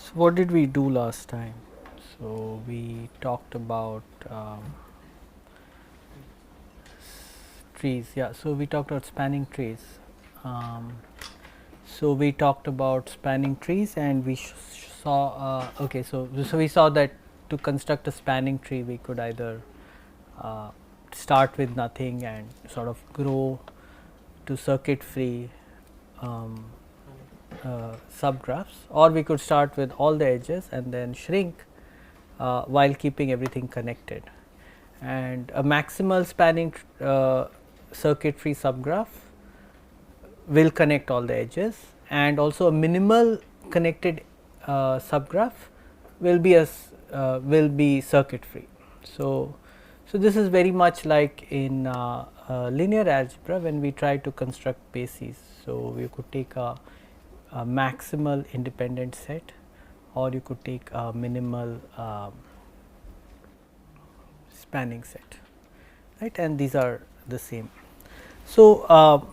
So, what did we do last time? So, we talked about trees, yeah. So, we talked about spanning trees. So, we talked about spanning trees and we saw, okay, so we saw that to construct a spanning tree, we could either uh, start with nothing and sort of grow to circuit free subgraphs, or we could start with all the edges and then shrink while keeping everything connected. And a maximal spanning circuit free subgraph will connect all the edges, and also a minimal connected subgraph will be will be circuit free. So, this is very much like in linear algebra when we try to construct bases. So, we could take a maximal independent set, or you could take a minimal spanning set, right, and these are the same. So,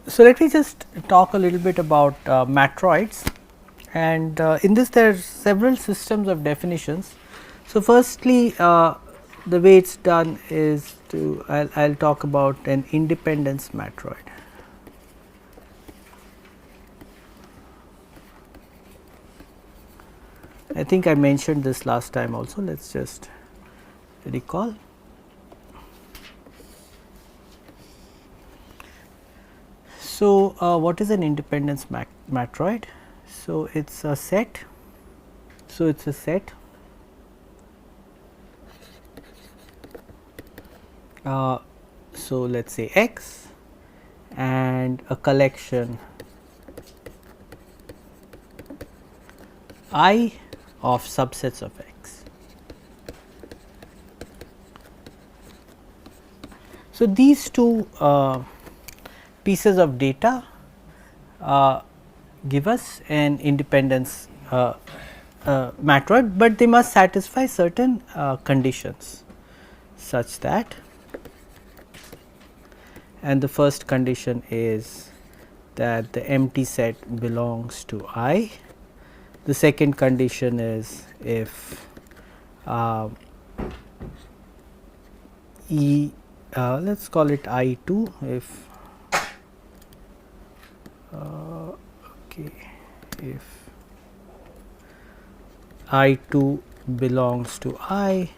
so let me just talk a little bit about matroids, and in this there are several systems of definitions. So, firstly the way it is done is to I will talk about an independence matroid. I think I mentioned this last time also, let us just recall. So, what is an independence matroid? So, it is a set. So, it is a set so let us say X and a collection I of subsets of X. So, these two pieces of data give us an independence matroid, but they must satisfy certain conditions such that, and the first condition is that the empty set belongs to I. The second condition is if E let us call it I 2, if okay, if I 2 belongs to I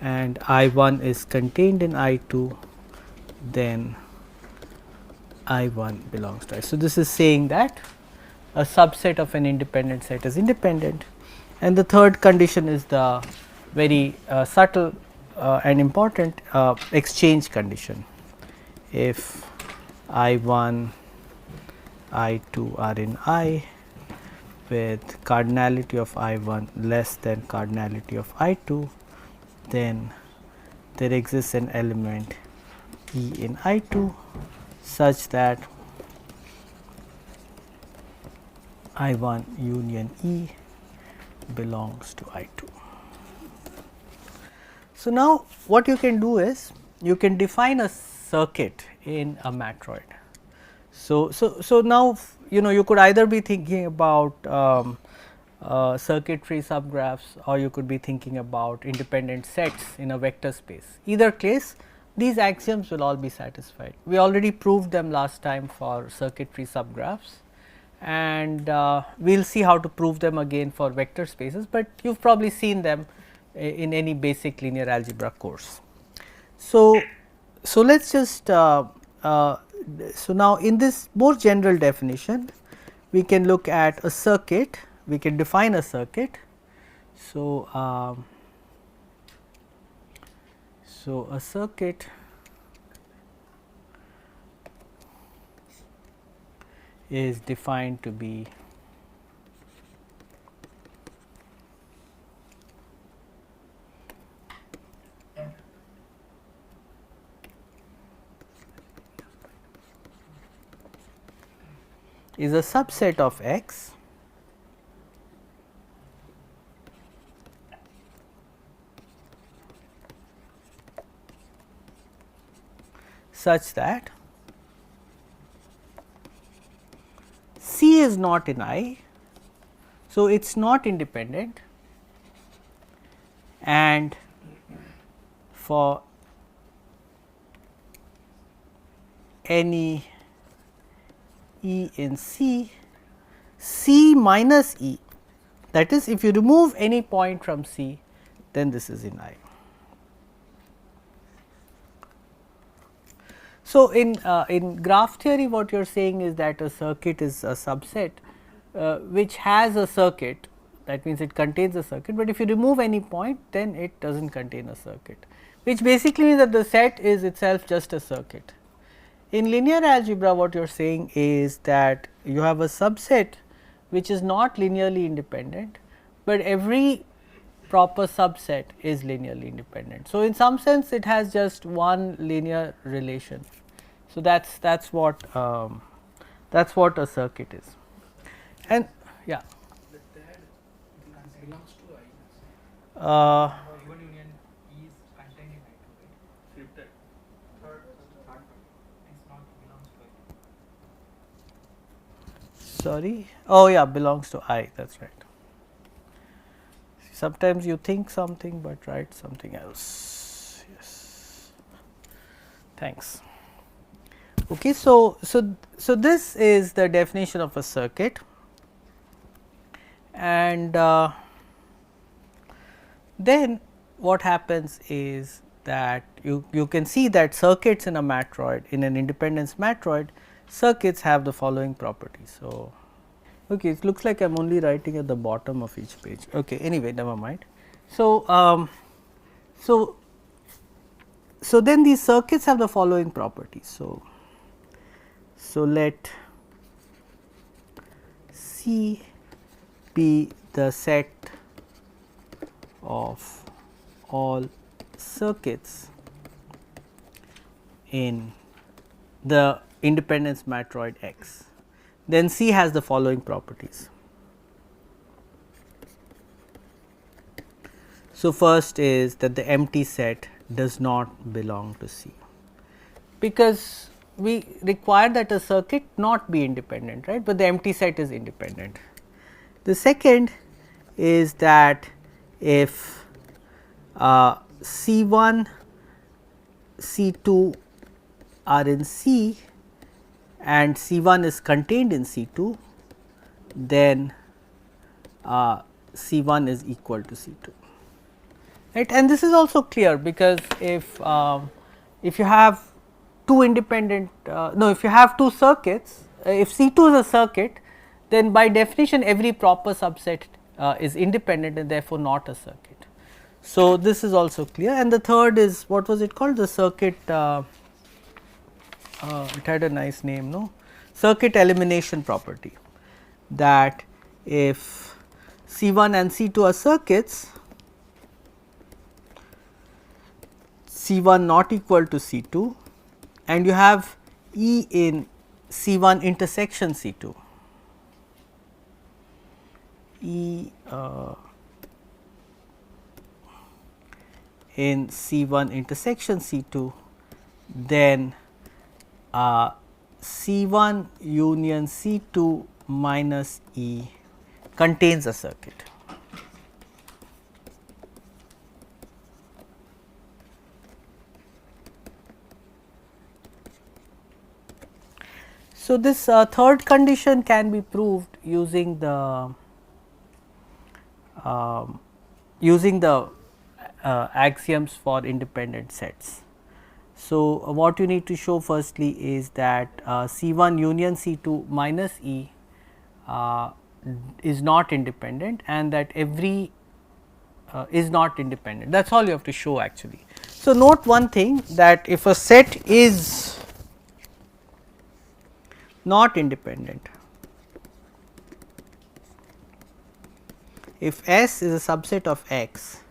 and I 1 is contained in I 2, then I 1 belongs to I. So, this is saying that a subset of an independent set is independent, and the third condition is the very subtle and important exchange condition. If I 1, I 2 are in I with cardinality of I 1 less than cardinality of I 2, then there exists an element E in I 2 such that I 1 union E belongs to I 2. So, now what you can do is you can define a circuit in a matroid. So now you could either be thinking about circuitry subgraphs, or you could be thinking about independent sets in a vector space. Either case, these axioms will all be satisfied. We already proved them last time for circuitry subgraphs, and we will see how to prove them again for vector spaces, but you have probably seen them in any basic linear algebra course. So, let us just so now in this more general definition, we can look at a circuit, we can define a circuit. So, so a circuit is defined to be is a subset of X such that C is not in I. So, it is not independent, and for any E in C, C minus E, that is, if you remove any point from C, then this is in I. So, in graph theory, what you are saying is that a circuit is a subset which has a circuit, that means it contains a circuit, but if you remove any point, then it does not contain a circuit, which basically means that the set is itself just a circuit. In linear algebra, what you are saying is that you have a subset which is not linearly independent, but every proper subset is linearly independent. So, in some sense it has just one linear relation. So, that is what a circuit is. And yeah, belongs to I. Even union is contained in I2, right? Shifted. Third it's not belongs to I. sorry, oh yeah, belongs to I, that is right. Sometimes you think something, but write something else. Yes, thanks. Okay, so this is the definition of a circuit, and then what happens is that you can see that circuits in a matroid, in an independence matroid, circuits have the following properties. So, okay, it looks like I am only writing at the bottom of each page. Okay, anyway, never mind. So, so then these circuits have the following properties. So let C be the set of all circuits in the independence matroid X. Then C has the following properties. So, first is that the empty set does not belong to C, because we require that a circuit not be independent, right, but the empty set is independent. The second is that if C1, C2 are in C and C1 is contained in C2, then C1 is equal to C2. Right, and this is also clear, because if you have two independent if you have two circuits, if C2 is a circuit, then by definition every proper subset is independent and therefore not a circuit. So, this is also clear, and the third is, what was it called, the circuit, it had a nice name, no, circuit elimination property, that if C1 and C2 are circuits, C1 not equal to C2, and you have E in C1 intersection C2, E in C1 intersection C2, then C1 union C2 minus E contains a circuit. So, this third condition can be proved using the axioms for independent sets. So, what you need to show firstly is that C1 union C2 minus E is not independent, and that every is not independent. That is all you have to show actually. So, note one thing, that if a set is not independent, if S is a subset of X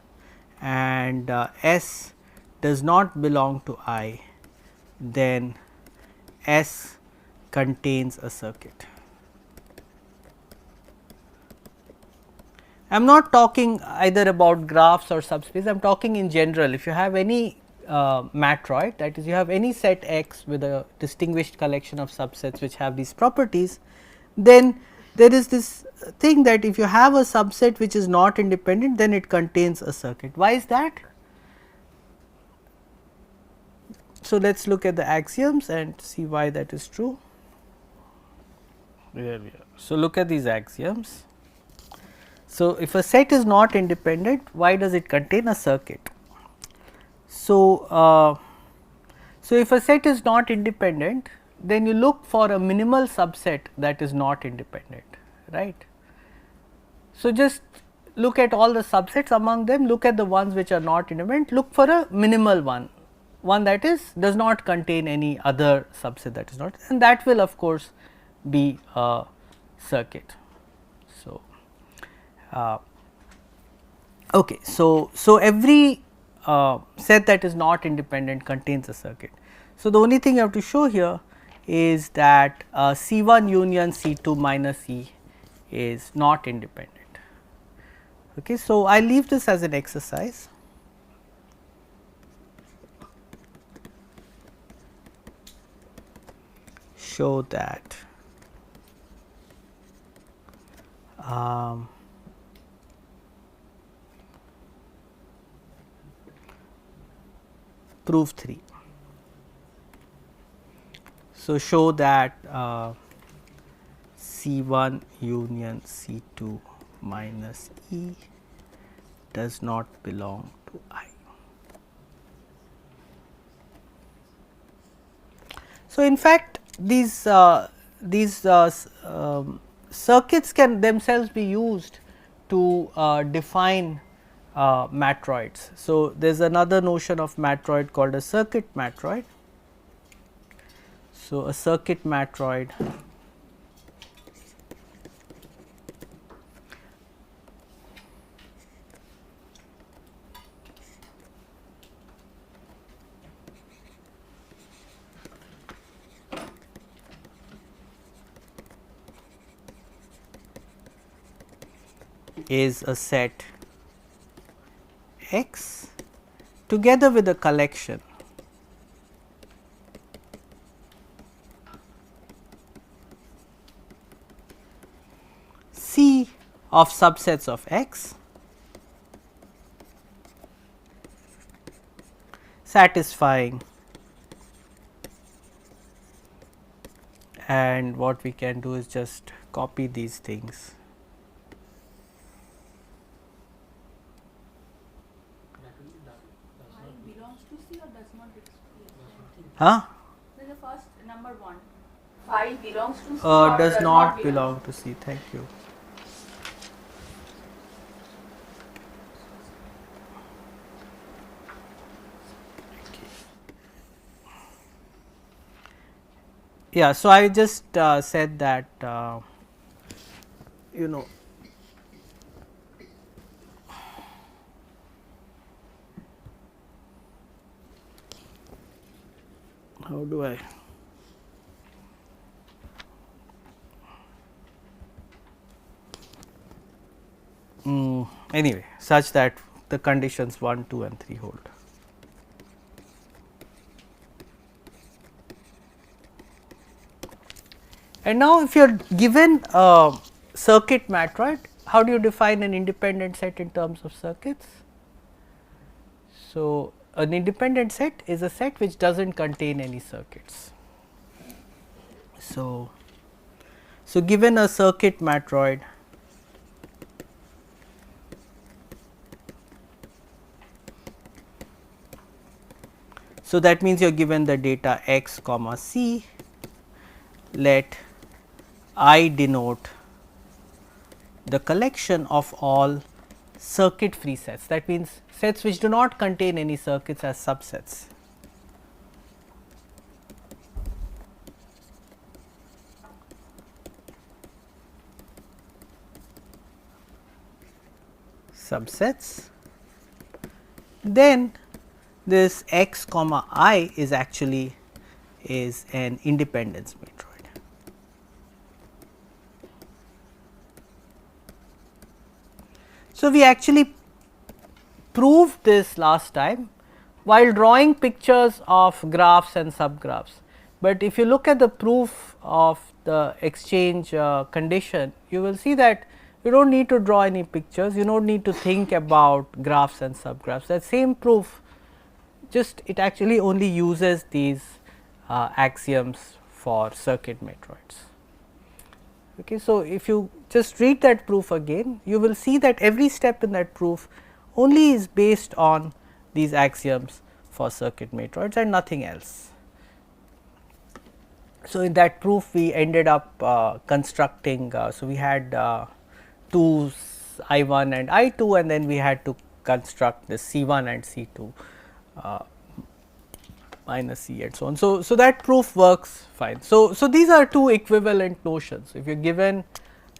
and S does not belong to I, then S contains a circuit. I am not talking either about graphs or subspace, I am talking in general. If you have any matroid, that is, you have any set X with a distinguished collection of subsets which have these properties, then there is this thing that if you have a subset which is not independent, then it contains a circuit. Why is that? So, let us look at the axioms and see why that is true. There we are. So, look at these axioms. So, if a set is not independent, why does it contain a circuit? So, so if a set is not independent, then you look for a minimal subset that is not independent, right. So, just look at all the subsets, among them look at the ones which are not independent, look for a minimal one that is does not contain any other subset that is not, and that will of course be a circuit. So, okay, so every set that is not independent contains a circuit. So, the only thing you have to show here is that C1 union C2 minus E is not independent. Okay, so, I leave this as an exercise. Show that proof 3. So, show that C1 union C2 minus E does not belong to I. So, in fact, these circuits can themselves be used to define matroids. So, there is another notion of matroid called a circuit matroid. So, a circuit matroid is a set X together with a collection C of subsets of X satisfying, and what we can do is just copy these things. Belongs to C or does not belong? Huh? Then the first number 1. Phi belongs to C Does not belong to C. Thank you. Yeah, so I just said that you know how do I anyway, such that the conditions 1, 2 and 3 hold. And now, if you are given a circuit matroid, how do you define an independent set in terms of circuits? So, an independent set is a set which does not contain any circuits. So, given a circuit matroid, so that means you are given the data x comma c, let I denote the collection of all circuit free sets, that means sets which do not contain any circuits as subsets. Subsets, then this x comma I is actually is an independence matroid. So, we actually proved this last time while drawing pictures of graphs and subgraphs. But if you look at the proof of the exchange condition, you will see that you do not need to draw any pictures, you do not need to think about graphs and subgraphs. That same proof, just it actually only uses these axioms for circuit matroids. Okay, so, if you just read that proof again, you will see that every step in that proof only is based on these axioms for circuit matroids and nothing else. So, in that proof we ended up constructing, so we had two I 1 and I 2, and then we had to construct this C 1 and C 2 minus C and so on. So, that proof works fine. So, these are two equivalent notions. If you are given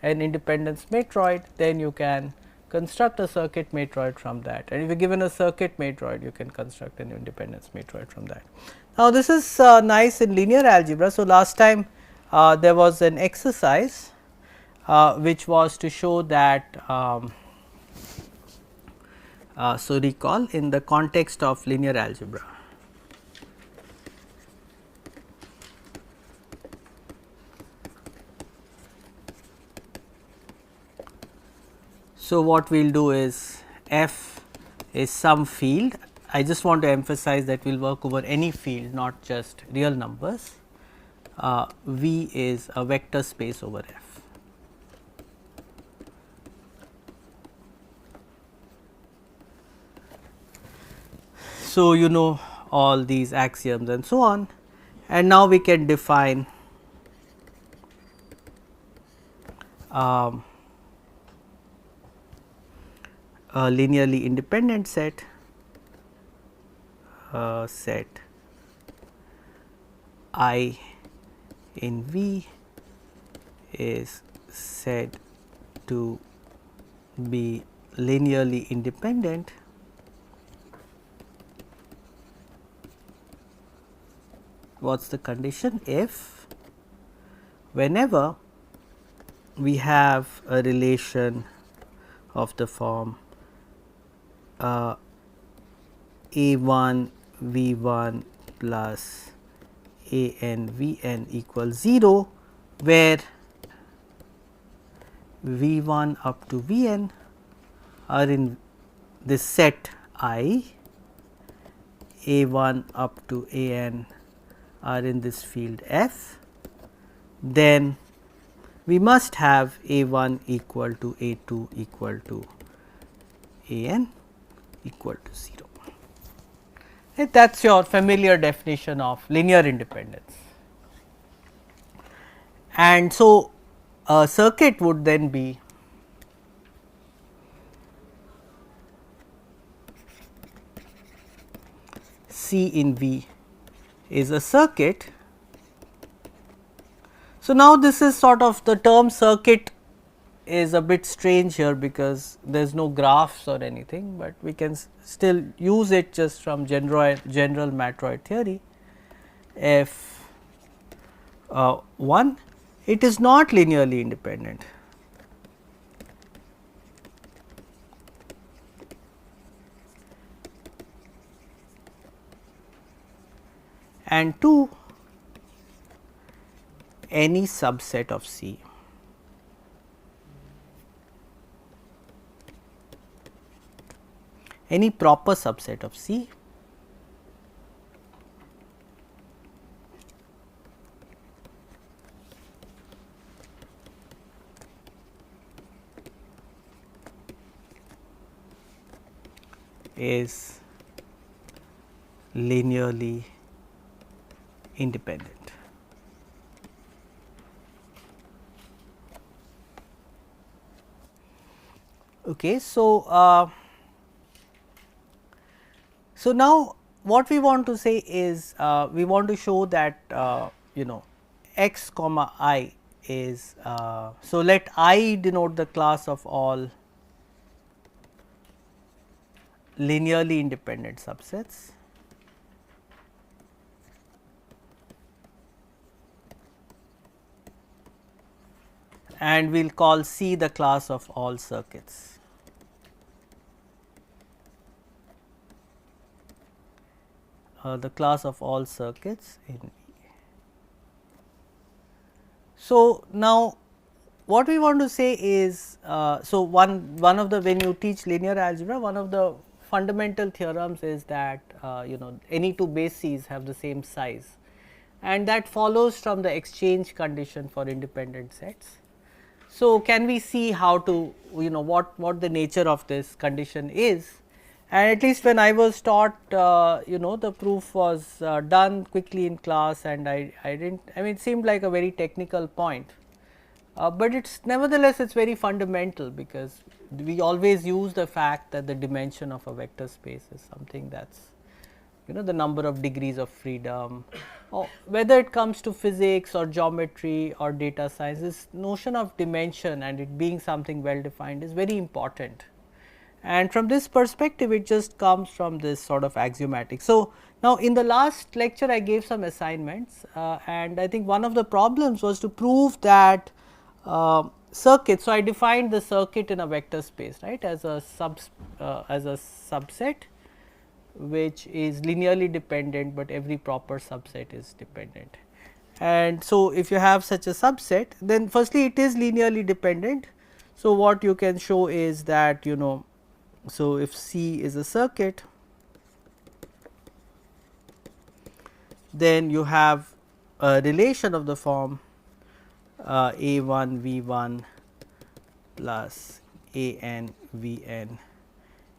an independence matroid, then you can construct a circuit matroid from that, and if you are given a circuit matroid, you can construct an independence matroid from that. Now, this is nice in linear algebra. So, last time there was an exercise which was to show that so recall in the context of linear algebra. So, what we will do is f is some field. I just want to emphasize that we will work over any field, not just real numbers. V is a vector space over f. So, you know all these axioms and so on, and now we can define a linearly independent set, set I in V is said to be linearly independent what is the condition? If whenever we have a relation of the form A1 V1 plus AN Vn equals 0, where V1 up to Vn are in this set I, A1 up to An are in this field F, then we must have A1 equal to A2 equal to An equal to 0. That is your familiar definition of linear independence. And so, a circuit would then be C in V is a circuit. So, now this is sort of the term circuit is a bit strange here, because there is no graphs or anything, but we can still use it just from general matroid theory. F 1, it is not linearly independent. And 2, any subset of C. Any proper subset of C is linearly independent. Okay, so so now what we want to say is we want to show that x comma I is so let I denote the class of all linearly independent subsets, and we will call C the class of all circuits. The class of all circuits in V. So, now what we want to say is, so one of the, when you teach linear algebra, one of the fundamental theorems is that any two bases have the same size, and that follows from the exchange condition for independent sets. So, can we see how to, what the nature of this condition is, and at least when I was taught, the proof was done quickly in class, and I did not, I mean, it seemed like a very technical point. But it's nevertheless it's very fundamental, because we always use the fact that the dimension of a vector space is something that's the number of degrees of freedom, or whether it comes to physics or geometry or data science, this notion of dimension and it being something well defined is very important. And from this perspective it just comes from this sort of axiomatic. So, now in the last lecture I gave some assignments, and I think one of the problems was to prove that circuit. So, I defined the circuit in a vector space, right, as a subset which is linearly dependent, but every proper subset is dependent. And so, if you have such a subset, then firstly it is linearly dependent. So, what you can show is that so if C is a circuit, then you have a relation of the form A1 V1 plus AN Vn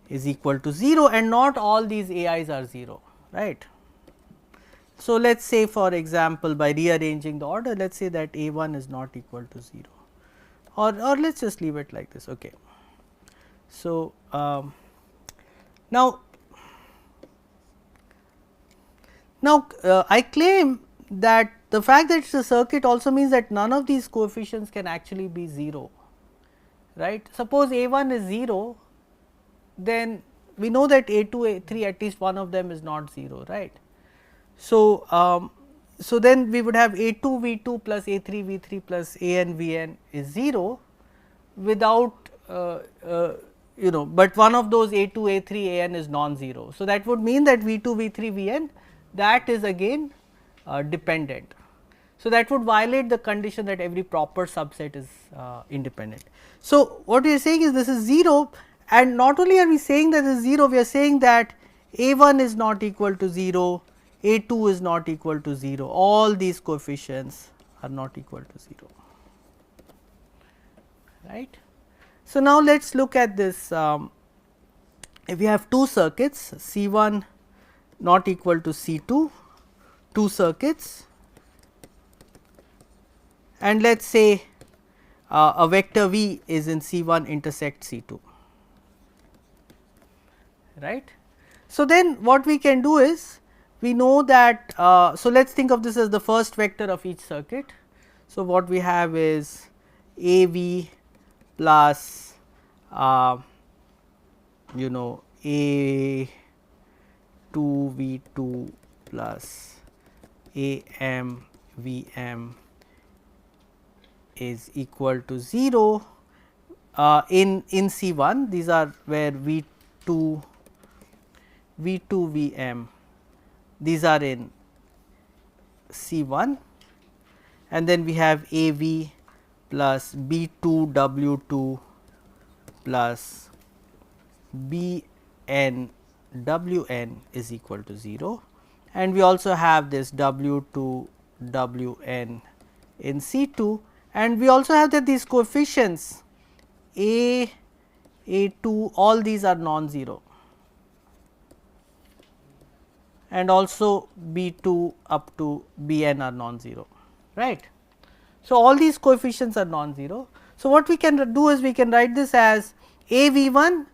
is equal to 0, and not all these AIs are 0, right. So, let us say for example, by rearranging the order, let us say that A1 is not equal to 0, or let us just leave it like this. Okay. So, now I claim that the fact that it is a circuit also means that none of these coefficients can actually be 0, right. Suppose A1 is 0, then we know that A2, A3, at least one of them is not 0, right. So, so then we would have A2 V2 plus A3 V3 plus AN Vn is 0 without but one of those A2 A3 AN is non-zero. So, that would mean that V2 V3 Vn, that is again dependent. So, that would violate the condition that every proper subset is independent. So, what we are saying is this is 0, and not only are we saying that this is 0, we are saying that A1 is not equal to 0, A2 is not equal to 0, all these coefficients are not equal to 0, right. So, now let us look at this. If we have two circuits, C1 not equal to C2, two circuits, and let us say a vector V is in C1 intersect C2, right. So, then what we can do is, we know that, so let us think of this as the first vector of each circuit. So, what we have is AV plus A2 V2 plus AM Vm is equal to 0 in C1. These are where V2 Vm, these are in C1, and then we have AV plus B2 W2 plus Bn Wn is equal to 0, and we also have this W2 Wn in C2, and we also have that these coefficients A, A2, all these are non-zero, and also B2 up to Bn are non-zero, right. So, all these coefficients are non-zero. So, what we can do is we can write this as AV1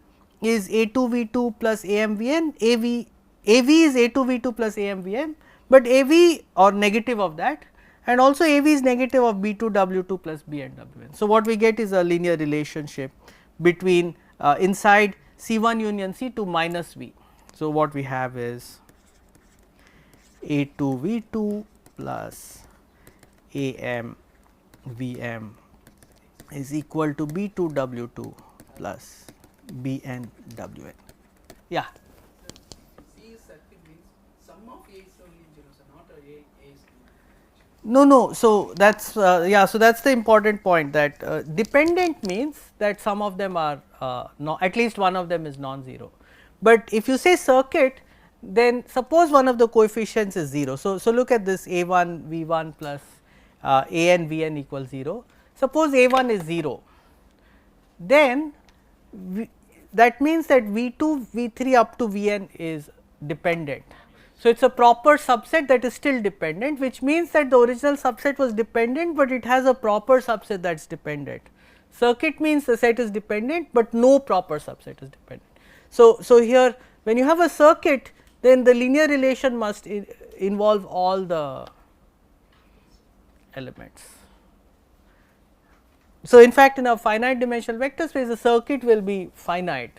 is A2 V2 plus AM Vn, AV is A2 V2 plus AM Vm, but AV or negative of that, and also AV is negative of B2 W2 plus Bn Wn. So, what we get is a linear relationship between inside C1 union C2 minus V. So, what we have is A2 V2 plus AM Vm is equal to B2 W2 plus Bn Wn. Yeah. C is circuit means sum of A is only 0, so not A is No. So that's yeah. So that's the important point, that dependent means that some of them are no, at least one of them is non-zero. But if you say circuit, then suppose one of the coefficients is 0. So look at this A1 V1 plus AN Vn equals 0. Suppose A1 is 0, then that means that V2 V3 up to Vn is dependent. So, it is a proper subset that is still dependent, which means that the original subset was dependent, but it has a proper subset that is dependent. Circuit means the set is dependent, but no proper subset is dependent. So here when you have a circuit, then the linear relation must involve all the elements. So, in fact, in a finite dimensional vector space, the circuit will be finite.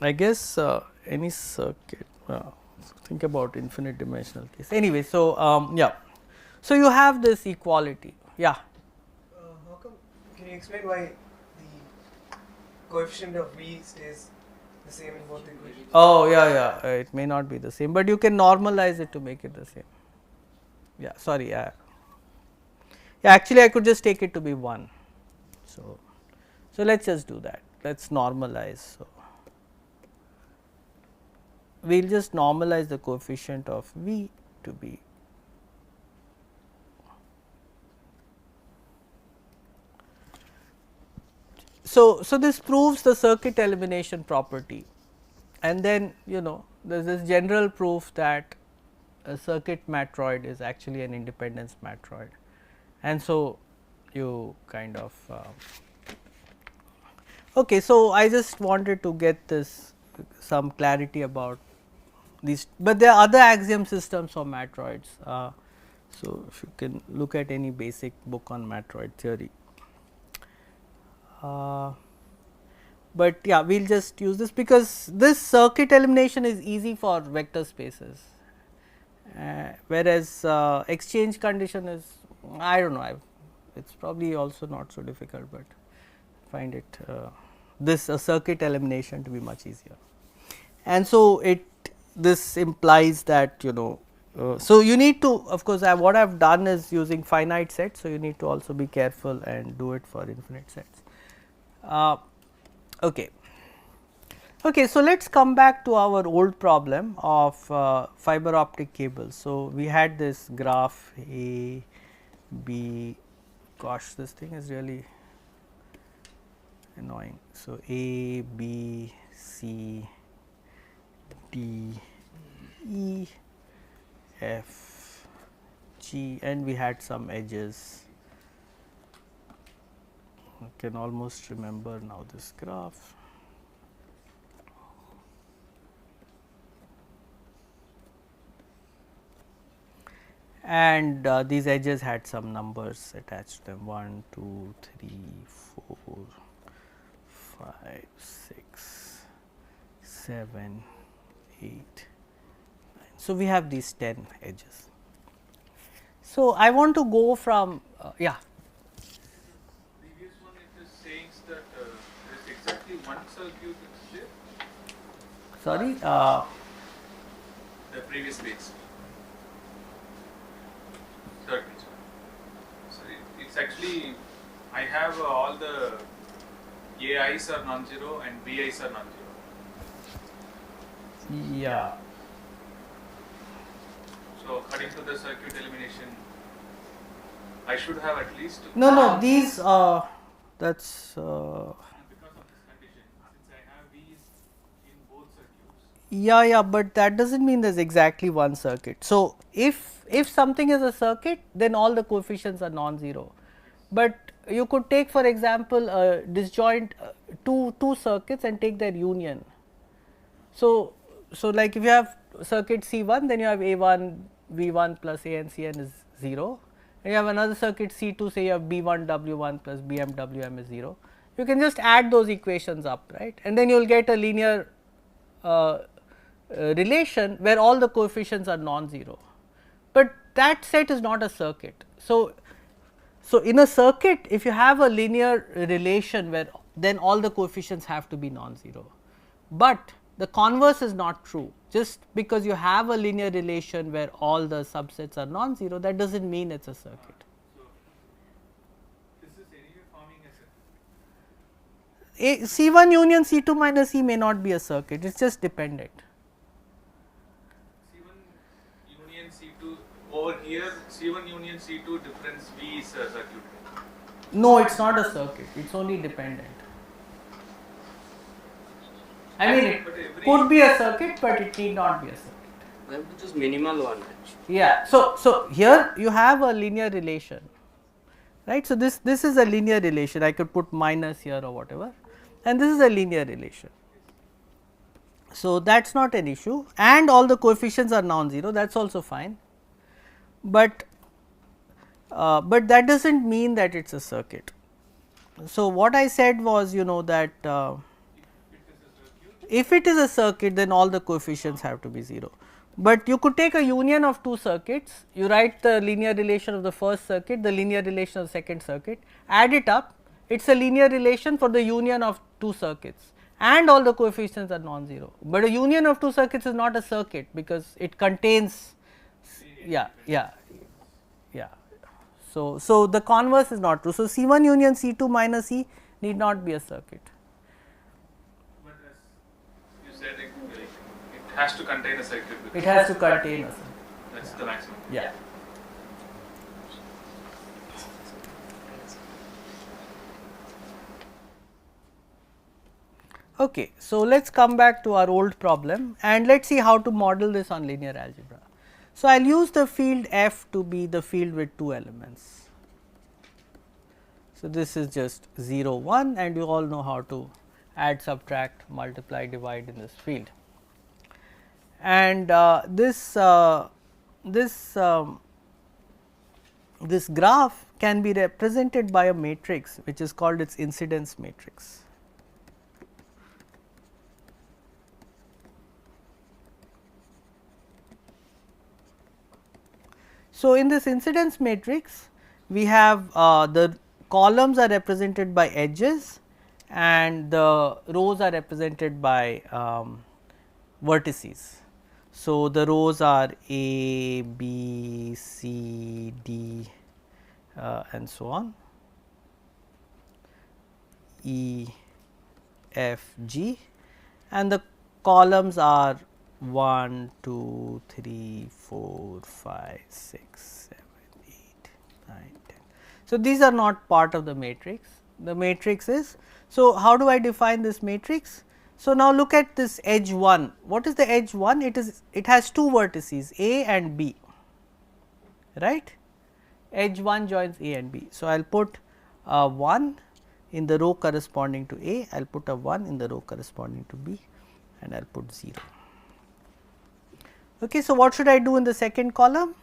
I guess any circuit, think about infinite dimensional case. Anyway, so yeah, so you have this equality. Yeah. How come? Can you explain why the coefficient of V stays the same in both the equations? Oh, yeah. It may not be the same, but you can normalize it to make it the same. Yeah, sorry. Yeah, actually, I could just take it to be 1. So let us just do that. Let us normalize. So, we will just normalize the coefficient of V to be so this proves the circuit elimination property, and then there is this general proof that a circuit matroid is actually an independence matroid, and so you kind of okay. So, I just wanted to get this some clarity about these, but there are other axiom systems for matroids. So, if you can look at any basic book on matroid theory. But yeah, we will just use this because this circuit elimination is easy for vector spaces, whereas exchange condition is, I do not know, it is probably also not so difficult, but find it this circuit elimination to be much easier. And so, this implies that so you need to, of course, what I have done is using finite sets. So, you need to also be careful and do it for infinite sets. Okay. So, let us come back to our old problem of fiber optic cables. So, we had this graph A, B, gosh, this thing is really annoying. So, A, B, C, D, E, F, G, and we had some edges. I can almost remember now this graph. And these edges had some numbers attached to them, 1, 2, 3, 4, 5, 6, 7, 8, 9. So, we have these 10 edges. So, I want to go from yeah. Previous one it is saying that there is exactly one circuit here. Sorry. The previous page. Circuit. So it's actually, I have all the AIs are non-zero and BIs are non-zero. Yeah. So according to the circuit elimination, I should have at least No. These that's because of this condition, since I have V's in both circuits. yeah, but that does not mean there is exactly one circuit. So, if something is a circuit, then all the coefficients are non-zero, but you could take, for example, a disjoint two circuits and take their union. So like if you have circuit C1, then you have A1 V1 plus ANCN is 0, and you have another circuit C2, say you have B1 W1 plus BM WM is 0. You can just add those equations up, right, and then you will get a linear relation where all the coefficients are non-zero, but that set is not a circuit. So, in a circuit, if you have a linear relation where then all the coefficients have to be non-zero, but The converse is not true. Just because you have a linear relation where all the subsets are non-zero, that does not mean it is a circuit. So this is anyway forming a circuit. C1 union C2 minus E may not be a circuit, it is just dependent. C1 union C2 over here, C1 union C2 difference V is a circuit. No, it is not a circuit, it is only dependent. I mean, it could be a circuit, but it need not be a circuit. I have to choose minimal one actually. Yeah. So here you have a linear relation, right. So this is a linear relation. I could put minus here or whatever, and this is a linear relation. So that is not an issue, and all the coefficients are non-zero. That is also fine, but that does not mean that it is a circuit. So what I said was, that if it is a circuit, then all the coefficients have to be 0. But you could take a union of two circuits, you write the linear relation of the first circuit, the linear relation of the second circuit, add it up, it is a linear relation for the union of two circuits, and all the coefficients are non-zero. But a union of two circuits is not a circuit, because it contains, yeah. So the converse is not true. So C1 union C2 minus E need not be a circuit. But as you said, it has to contain a circuit. It has to contain a circuit. That's the maximum. Yeah. Okay, so let us come back to our old problem and let us see how to model this on linear algebra. So, I will use the field F to be the field with two elements. So, this is just 0 1 and you all know how to add, subtract, multiply, divide in this field. And this graph can be represented by a matrix which is called its incidence matrix. So, in this incidence matrix we have the columns are represented by edges and the rows are represented by vertices. So, the rows are A, B, C, D and so on, E, F, G, and the columns are 1, 2, 3, 4, 5, 6, 7, 8, 9, 10. So, these are not part of the matrix. The matrix is, so how do I define this matrix? So, now look at this edge 1. What is the edge 1? It has two vertices A and B, right. Edge 1 joins A and B. So, I will put 1 in the row corresponding to A, I will put a 1 in the row corresponding to B, and I will put 0. Okay, so, what should I do in the second column?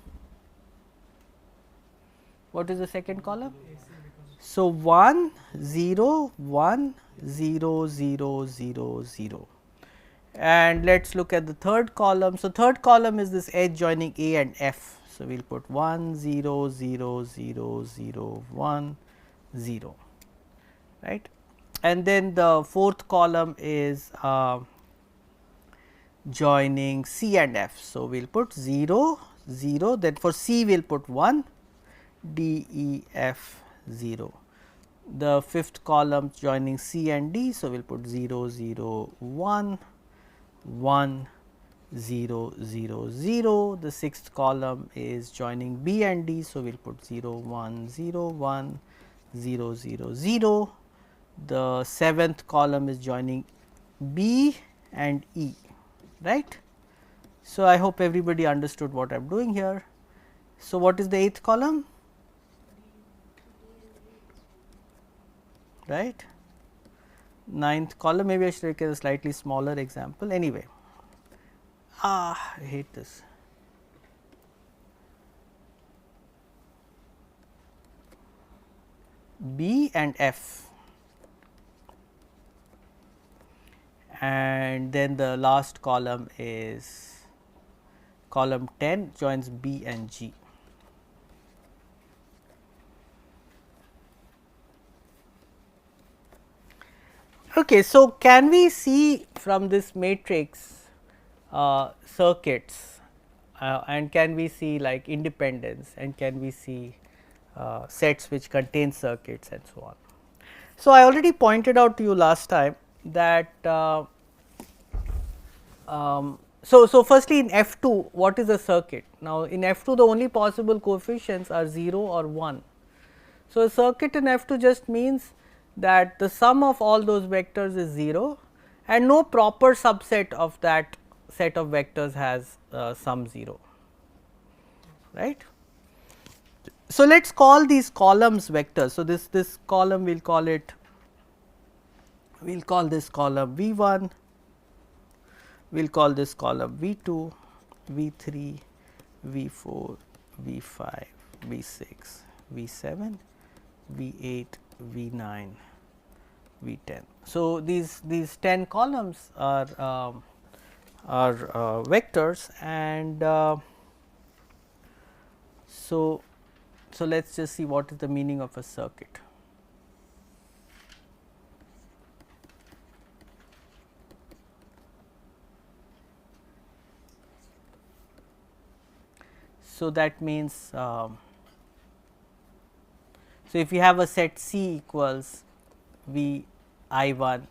What is the second column? So, 1 0 1 0 0 0 0, and let us look at the third column. So, third column is this edge joining A and F. So, we will put 1 0 0 0 0 1 0, right, and then the fourth column is joining C and F. So, we will put 0 0, then for C we will put 1 D E F 0. The fifth column joining C and D. So, we will put 0 0 1 1 0 0 0. The sixth column is joining B and D. So, we will put 0 1 0 1 0 0 0. The seventh column is joining B and E, right. So, I hope everybody understood what I am doing here. So, what is the eighth column? Right. Ninth column, maybe I should take a slightly smaller example. Anyway, I hate this. B and F, and then the last column is column 10 joins B and G. Okay, so can we see from this matrix circuits and can we see like independence and can we see sets which contain circuits and so on. So, I already pointed out to you last time that so firstly in F2 what is a circuit? Now, in F2 the only possible coefficients are 0 or 1. So, a circuit in F2 just means that the sum of all those vectors is 0 and no proper subset of that set of vectors has sum 0, right. So, let us call these columns vectors. So, this column we will call it, we will call this column V 1, we will call this column V 2, V 3, V 4, V 5, V 6, V 7, V 8, V 9, V 10. So, these 10 columns are vectors and so let us just see what is the meaning of a circuit. So, that means so if you have a set C equals V I 1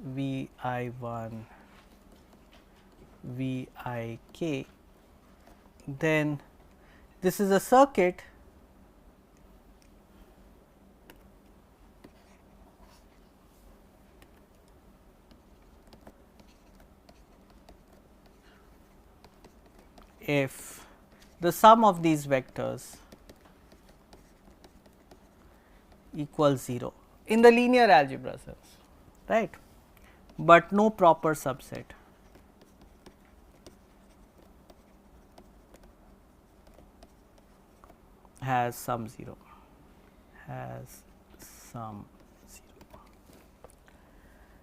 V I 1 V I k, then this is a circuit if the sum of these vectors equals 0 in the linear algebra sense, right, but no proper subset has sum 0, has sum 0.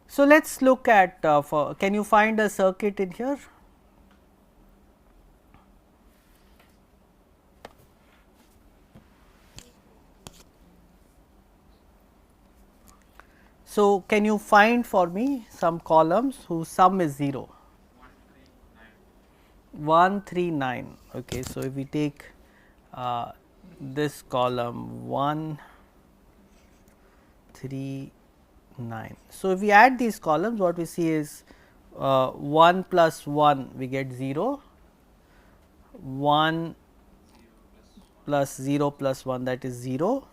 So, let us look at for can you find a circuit in here? So, can you find for me some columns whose sum is 0? 1, 3, 9. Okay. So, if we take this column 1, 3, 9. So, if we add these columns what we see is 1 plus 1 we get 0, 1 plus 0 plus 1 that is 0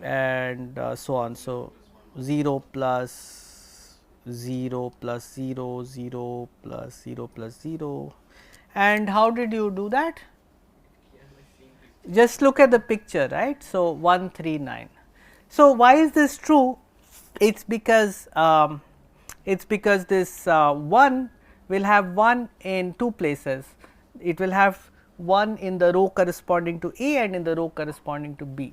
and so on. So, 0 plus 0 plus 0, 0 plus 0 plus 0 and how did you do that? Just look at the picture, right. So, 1, 3, 9. So, why is this true? It is because this 1 will have 1 in two places. It will have 1 in the row corresponding to A and in the row corresponding to B,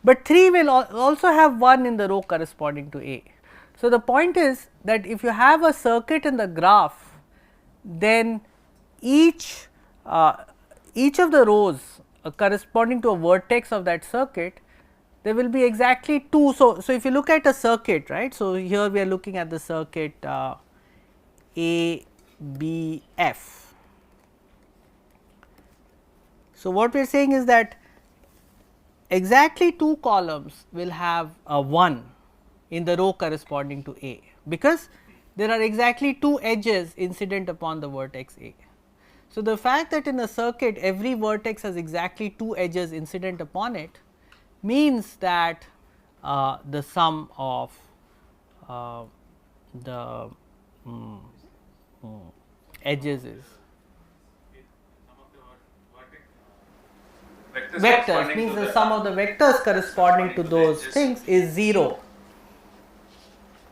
but 3 will also have 1 in the row corresponding to A. So, the point is that if you have a circuit in the graph, then each of the rows corresponding to a vertex of that circuit, there will be exactly 2. So, if you look at a circuit, right. So, here we are looking at the circuit A, B, F. So, what we are saying is that exactly 2 columns will have a 1 in the row corresponding to A, because there are exactly 2 edges incident upon the vertex A. So, the fact that in a circuit every vertex has exactly 2 edges incident upon it means that the sum of the edges is vectors, means the sum of the vectors corresponding to those things is 0.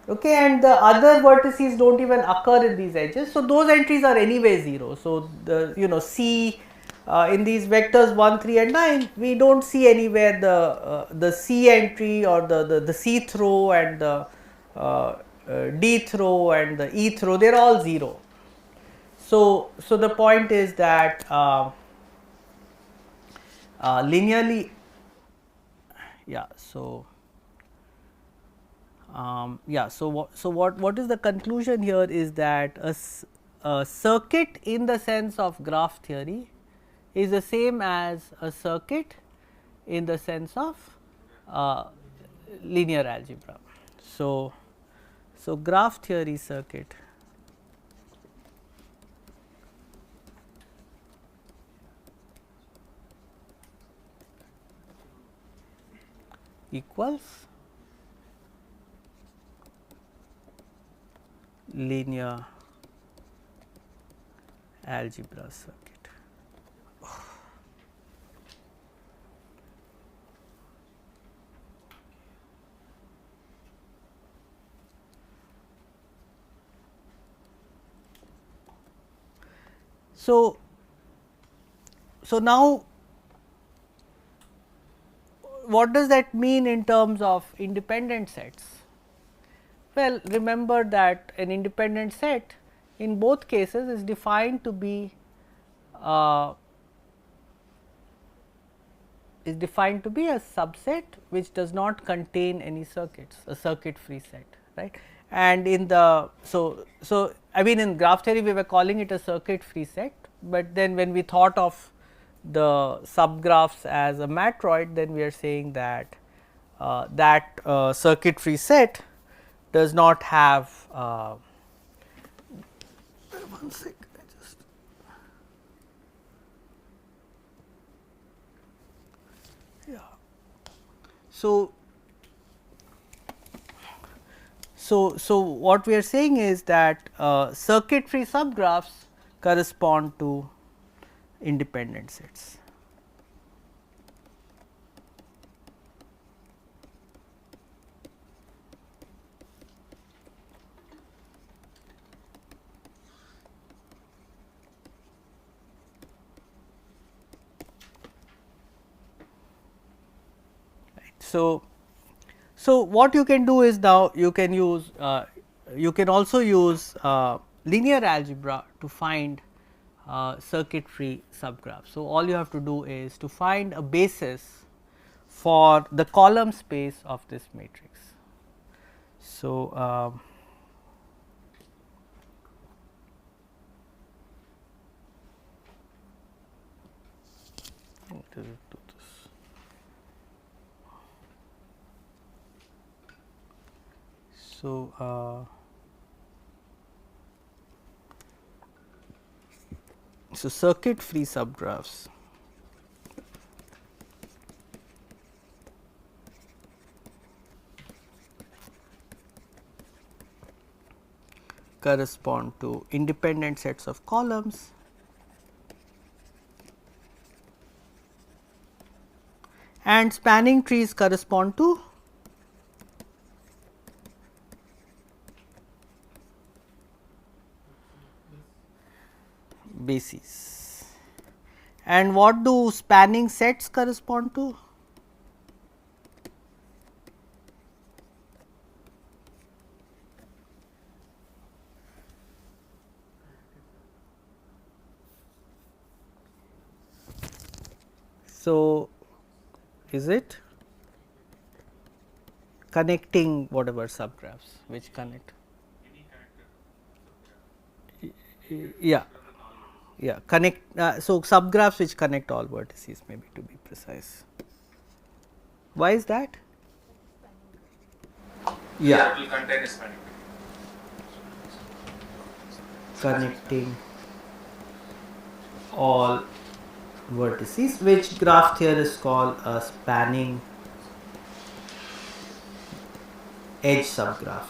Okay, and the other vertices do not even occur in these edges. So, those entries are anyway 0. So, the C in these vectors 1, 3 and 9 we do not see anywhere the C entry or the C throw and the dth row and the eth row, they are all 0. So the point is that linearly, yeah. So what is the conclusion here is that a circuit in the sense of graph theory is the same as a circuit in the sense of linear algebra. So graph theory circuit equals linear algebra circuit. So now what does that mean in terms of independent sets? Well, remember that an independent set in both cases is defined to be a subset which does not contain any circuits, a circuit free set, right. And in the so I mean in graph theory we were calling it a circuit free set, but then when we thought of the subgraphs as a matroid, then we are saying that circuit free set does not have one sec, I just yeah. So what we are saying is that circuit free subgraphs correspond to independent sets. So what you can do is now you can use you can also use linear algebra to find circuit free subgraphs. So all you have to do is to find a basis for the column space of this matrix. So so circuit free subgraphs correspond to independent sets of columns and spanning trees correspond to bases. And what do spanning sets correspond to? So, is it connecting whatever subgraphs which connect? Yeah. Yeah, connect. So, subgraphs which connect all vertices, maybe to be precise. Why is that? Yeah, It will contain a spanning. connecting all vertices, which graph theorists call a spanning edge subgraph.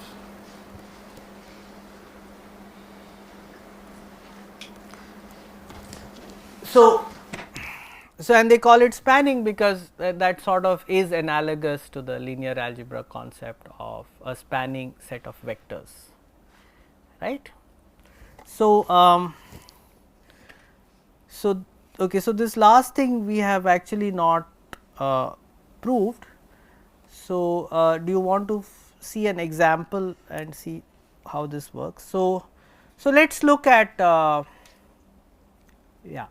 So and they call it spanning because that sort of is analogous to the linear algebra concept of a spanning set of vectors, right. So okay, so this last thing we have actually not proved. So do you want to see an example and see how this works. So let us look at yeah,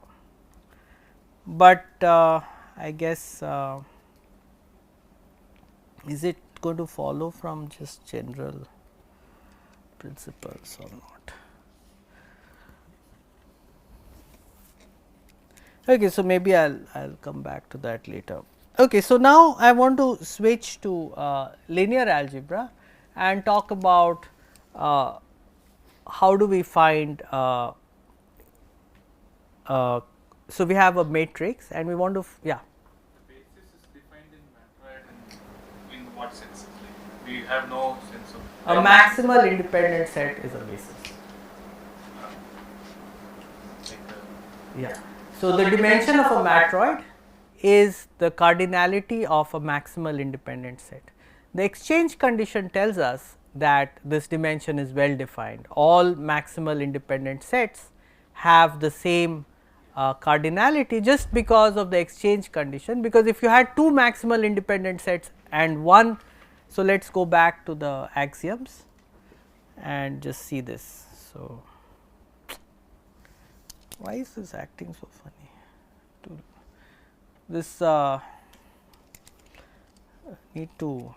but I guess is it going to follow from just general principles or not? Okay, so maybe I'll come back to that later. Okay, so now I want to switch to linear algebra and talk about how do we find so we have a matrix and we want to yeah. Basis is defined in matroid and in what sense? Like, we have no sense of A maximal independent set is a basis. like Yeah. So the dimension of a matroid is the cardinality of a maximal independent set. The exchange condition tells us that this dimension is well defined. All maximal independent sets have the same cardinality just because of the exchange condition, because if you had two maximal independent sets and one, so let us go back to the axioms and just see this. So, why is this acting so funny? This need to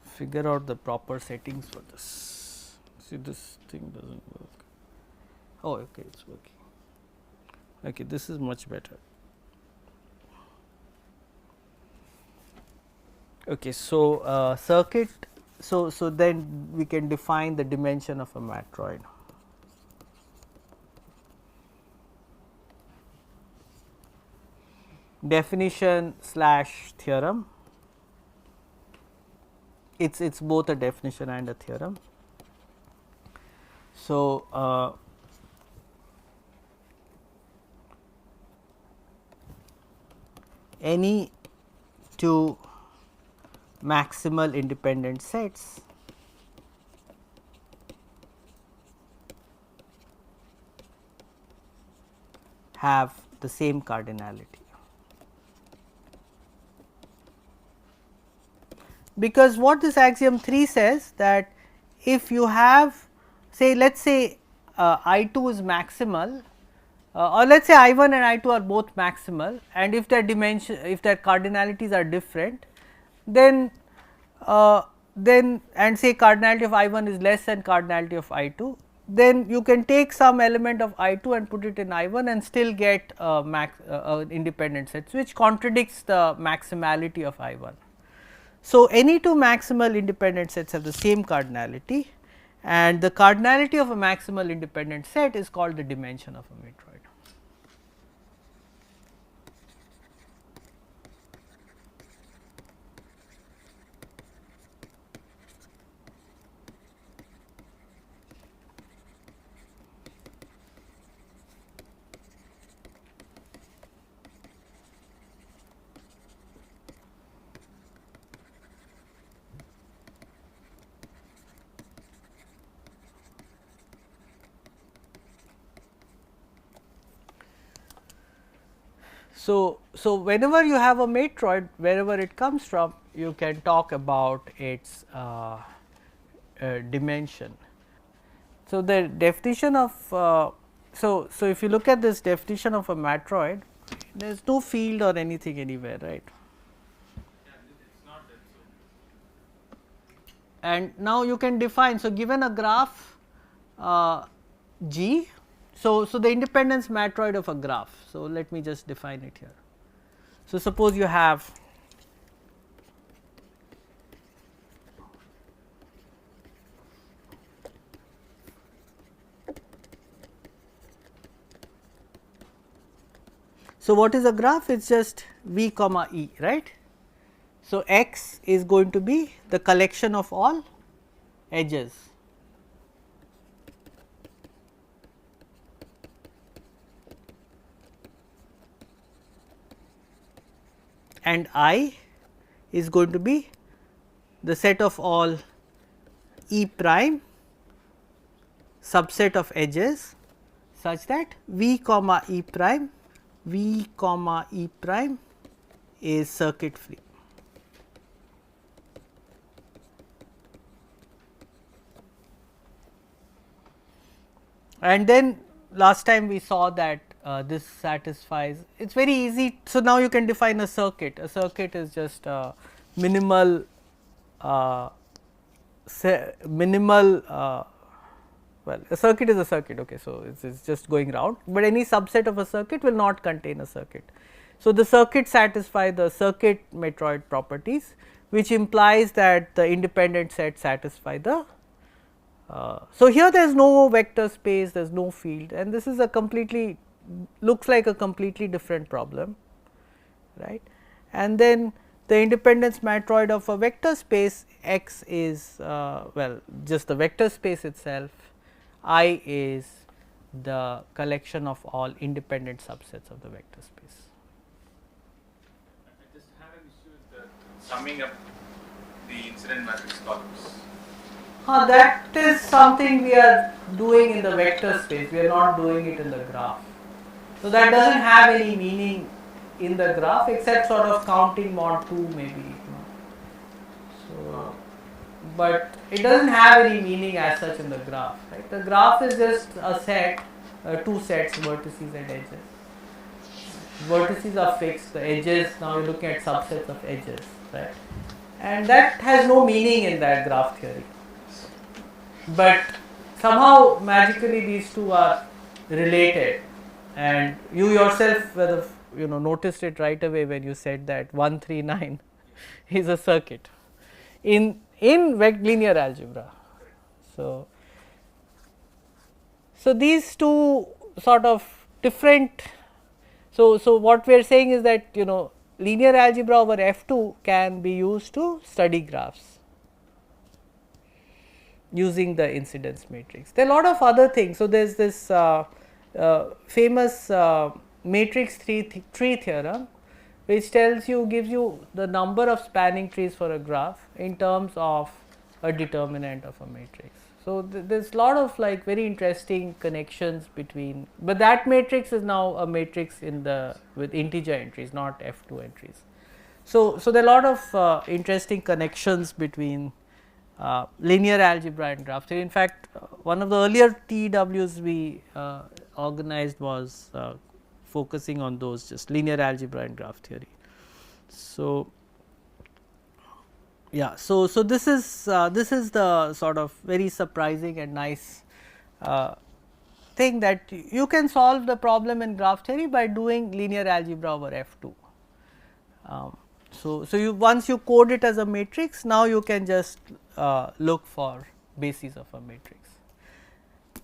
figure out the proper settings for this. See, this thing doesn't work. Oh, okay, it's working. Okay, this is much better. Okay, so circuit. So then we can define the dimension of a matroid. Definition / theorem. It's both a definition and a theorem. So any two maximal independent sets have the same cardinality. Because what this axiom 3 says, that if you have, say, let us say I 2 is maximal, or let us say I 1 and I 2 are both maximal, and if their dimension, if their cardinalities are different, then and say cardinality of I 1 is less than cardinality of I 2, then you can take some element of I 2 and put it in I 1 and still get independent sets, which contradicts the maximality of I 1. So, any two maximal independent sets have the same cardinality, and the cardinality of a maximal independent set is called the dimension of a matroid. So whenever you have a matroid, wherever it comes from, you can talk about its dimension. So the definition of so if you look at this definition of a matroid, there is no field or anything anywhere, right? it's not that. So And now you can define. So given a graph G, so the independence matroid of a graph. So let me just define it here. So suppose you have so what is a graph? It's just V comma E, right? So X is going to be the collection of all edges. And I is going to be the set of all E prime subset of edges such that V comma E prime is circuit free. And then last time we saw that this satisfies, it is very easy. So, now you can define a circuit. A circuit is just a minimal minimal well, a circuit is a circuit, okay. So, it is just going round, but any subset of a circuit will not contain a circuit. So, the circuit satisfy the circuit metroid properties, which implies that the independent set satisfy the so, here there is no vector space, there is no field, and this is a completely looks like a completely different problem, right. And then the independence matroid of a vector space X is well, just the vector space itself, I is the collection of all independent subsets of the vector space. I just have an issue with summing up the incident matrix columns. That is something we are doing in the vector space, we are not doing it in the graph. So, that does not have any meaning in the graph except sort of counting mod 2 maybe. So, but it does not have any meaning as such in the graph, right. The graph is just a set, two sets, vertices and edges. Vertices are fixed, the edges, now you are looking at subsets of edges, right, and that has no meaning in that graph theory. But somehow magically these two are related, and you yourself whether noticed it right away when you said that 139 is a circuit in linear algebra. So, these two sort of different. So, what we are saying is that linear algebra over F2 can be used to study graphs using the incidence matrix. There are a lot of other things. So, there is this famous matrix tree theorem, which tells you, gives you the number of spanning trees for a graph in terms of a determinant of a matrix. So, there is a lot of like very interesting connections between, but that matrix is now a matrix in the with integer entries, not F2 entries. So, there are a lot of interesting connections between linear algebra and graph theory. In fact, one of the earlier TEWs we organized was focusing on those, just linear algebra and graph theory. So, yeah, so this is the sort of very surprising and nice thing that you can solve the problem in graph theory by doing linear algebra over F2. So, you once you code it as a matrix, now you can just look for bases of a matrix.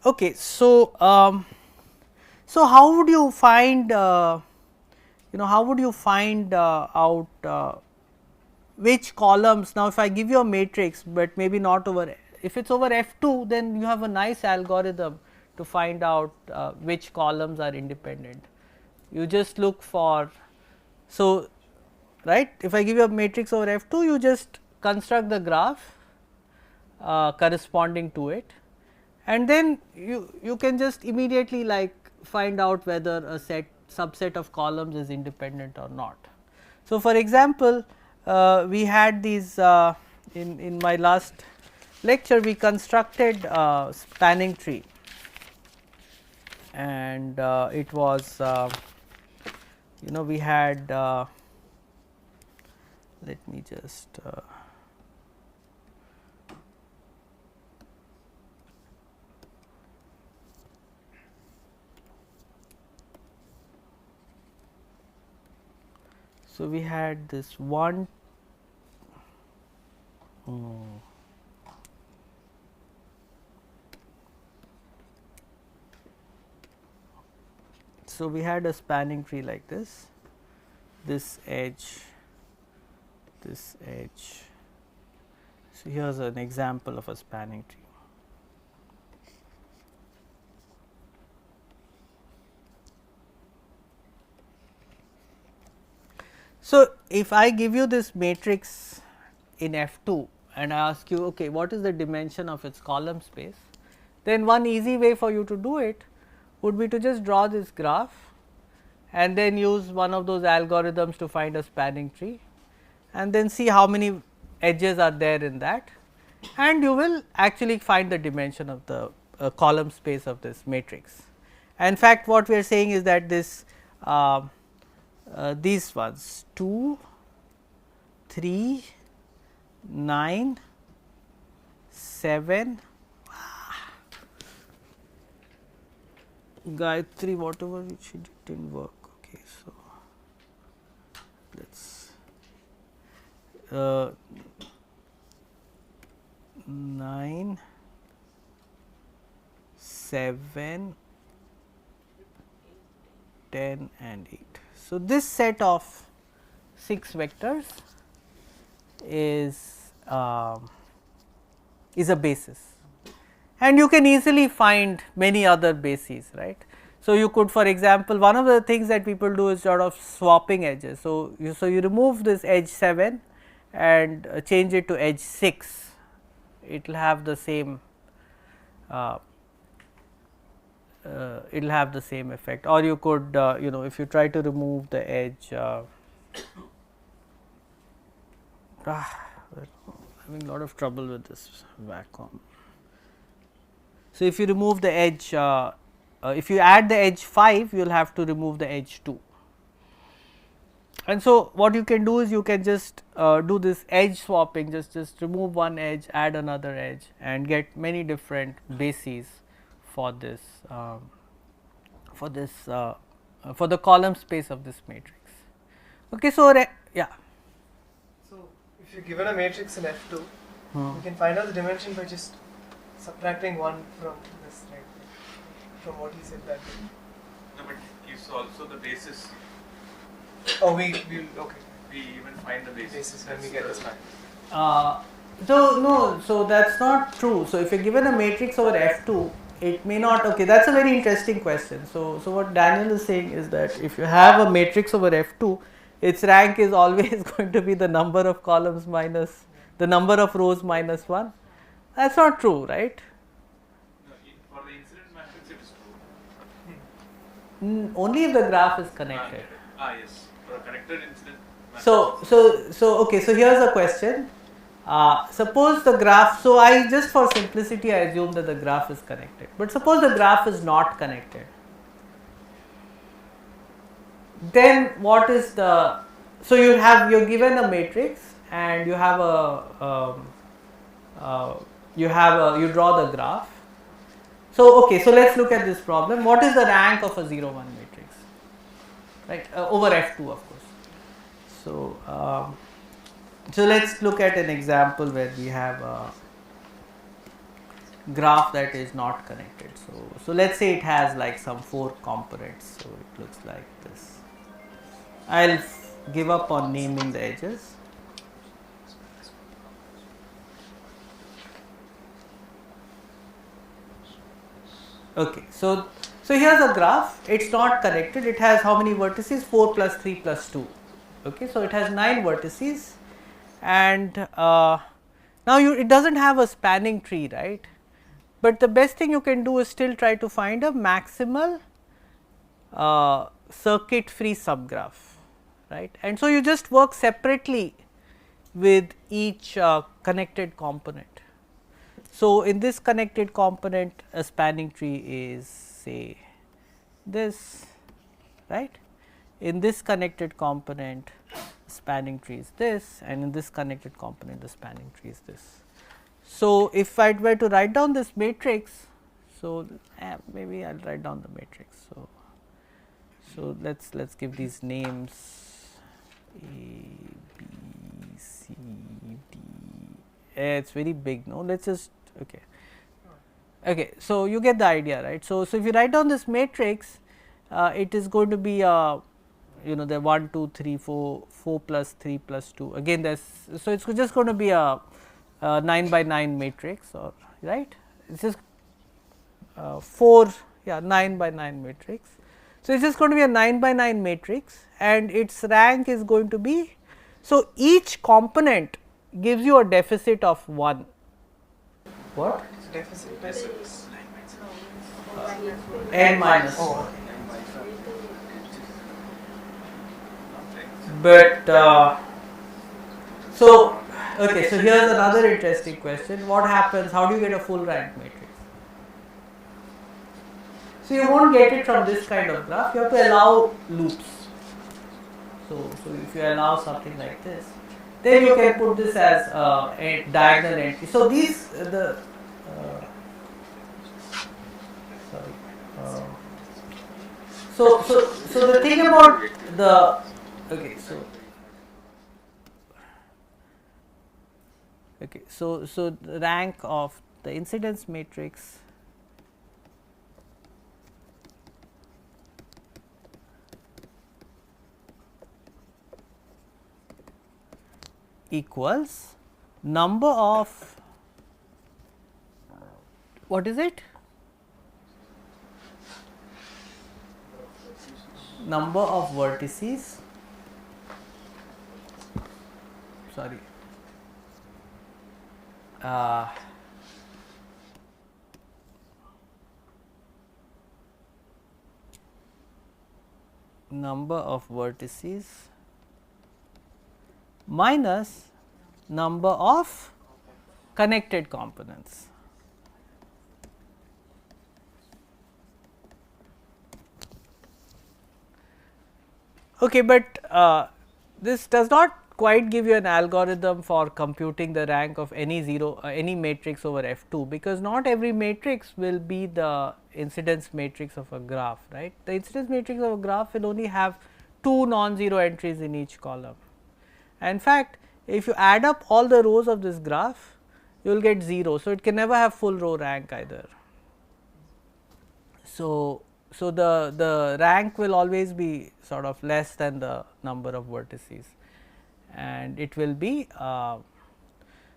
Okay, so so how would you find how would you find out which columns? Now, if I give you a matrix, but maybe not over, if it is over F2, then you have a nice algorithm to find out which columns are independent. You just look for, so right, if I give you a matrix over F2, you just construct the graph corresponding to it, and then you can just immediately like find out whether a subset of columns is independent or not. So, for example, we had these in my last lecture, we constructed a spanning tree, and it was we had let me just so we had this one so we had a spanning tree like this edge, this edge. So, here is an example of a spanning tree. So, if I give you this matrix in F2 and I ask you, okay, what is the dimension of its column space, then one easy way for you to do it would be to just draw this graph and then use one of those algorithms to find a spanning tree, and then see how many edges are there in that, and you will actually find the dimension of the column space of this matrix. And in fact, what we are saying is that this these ones 2, 3, 9, 7, Gayatri, whatever which it didn't work. Okay, so let's 9, 7, 10 and 8. So, this set of 6 vectors is a basis, and you can easily find many other bases, right. So, you could, for example, one of the things that people do is sort of swapping edges. So, you remove this edge 7 and change it to edge 6, it will have the same it will have the same effect. Or you could if you try to remove the edge having a lot of trouble with this Wacom. So, if you remove the edge if you add the edge 5, you will have to remove the edge 2. And so, what you can do is you can just do this edge swapping, just remove one edge, add another edge and get many different bases for this for the column space of this matrix. Okay, so yeah. So if you're given a matrix in F2, you can find out the dimension by just subtracting 1 from this, right? From what he said that way. No, but it gives also the basis. Oh, we'll okay. We even find the basis When we get this back. So no, so that's not true. So if you're given a matrix over F2, it may not. Okay, that's a very interesting question. So what Daniel is saying is that if you have a matrix over F2, its rank is always going to be the number of columns minus the number of rows minus 1. That's not true, right? No, for the incident matrix it is true. Only if the graph is connected. Yes, for a connected incident matrix. So okay, so here's a question. Suppose the graph, so I just for simplicity I assume that the graph is connected, but suppose the graph is not connected, then what is the, so you're given a matrix and you have you draw the graph. So okay, so let's look at this problem. What is the rank of a 0 1 matrix, right, over F2 of course. So so let's look at an example where we have a graph that is not connected. So let's say it has like some 4 components. So it looks like this. I'll give up on naming the edges. Okay, so here's a graph. It's not connected. It has how many vertices? 4 plus 3 plus 2. Okay, so it has 9 vertices, and now it doesn't have a spanning tree, right? But the best thing you can do is still try to find a maximal circuit free subgraph, right? And so you just work separately with each connected component. So in this connected component, a spanning tree is say this, right? In this connected component, spanning tree is this, and in this connected component, the spanning tree is this. So if I were to write down this matrix, so maybe I'll write down the matrix. So let's give these names A, B, C, D. It's very big, no? Let's just okay. So you get the idea, right? So if you write down this matrix, it is going to be the 1, 2, 3, 4 plus 3 plus 2. Again, so it's just going to be a 9 by 9 matrix, or right? It's just 9 by 9 matrix. So it's just going to be a 9 by 9 matrix, and its rank is going to be, so each component gives you a deficit of 1. What? Deficit. N minus 1. Oh, But so here's another interesting question. What happens? How do you get a full rank matrix? So you won't get it from this kind of graph. You have to allow loops. So if you allow something like this, then you can put this as a diagonal entry. So these sorry. So the thing about the so the rank of the incidence matrix equals number of, what is it? Number of vertices, sorry, number of vertices minus number of connected components. Okay, but this does not quite give you an algorithm for computing the rank of any any matrix over F2, because not every matrix will be the incidence matrix of a graph, right. The incidence matrix of a graph will only have 2 non-zero entries in each column. In fact, if you add up all the rows of this graph, you will get 0. So, it can never have full row rank either. So the rank will always be sort of less than the number of vertices, and it will be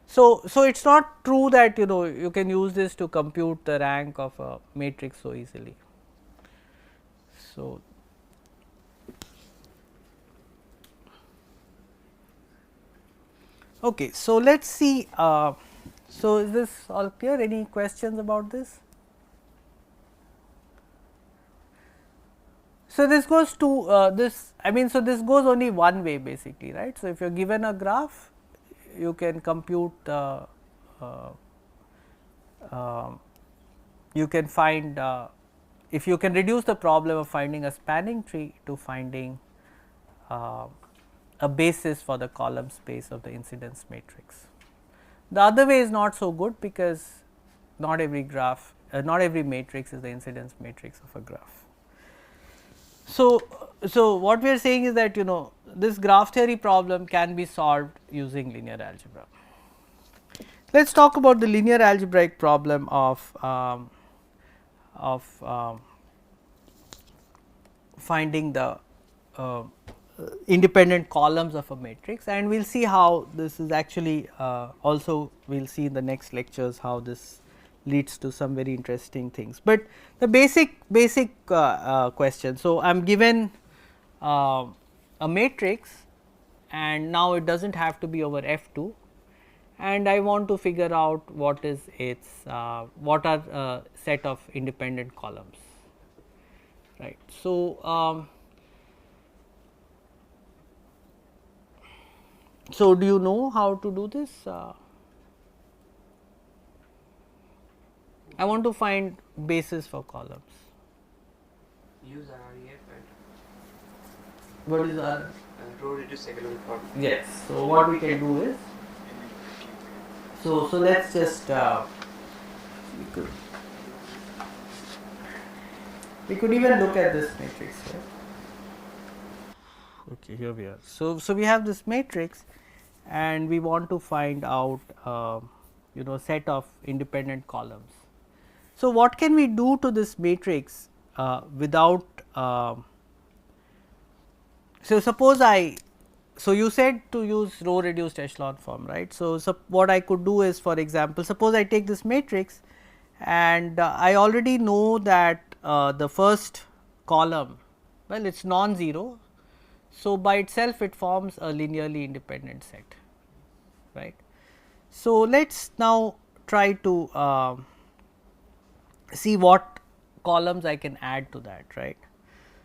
so it is not true that you can use this to compute the rank of a matrix so easily. So okay, so let us see, so is this all clear? Any questions about this? So this goes to this, I mean, so this goes only one way basically, right. So if you are given a graph, you can compute you can find if you can reduce the problem of finding a spanning tree to finding a basis for the column space of the incidence matrix. The other way is not so good, because not every graph, not every matrix is the incidence matrix of a graph. So what we are saying is that this graph theory problem can be solved using linear algebra. Let us talk about the linear algebraic problem of finding the independent columns of a matrix, and we will see how this is actually also we will see in the next lectures how this leads to some very interesting things. But the basic question. So, I am given a matrix, and now it does not have to be over F2, and I want to figure out what is its what are a set of independent columns, right. So, so do you know how to do this? I want to find basis for columns. Use REF and What is our row reduced echelon form. yes? So what we can do is, so let's just we could even look at this matrix here. Okay, here we are. So we have this matrix, and we want to find out set of independent columns. So what can we do to this matrix without so suppose so you said to use row reduced echelon form, right. So what I could do is, for example, suppose I take this matrix, and I already know that the first column, well, it is non-zero. So by itself it forms a linearly independent set, right. So let us now try to see what columns I can add to that, right.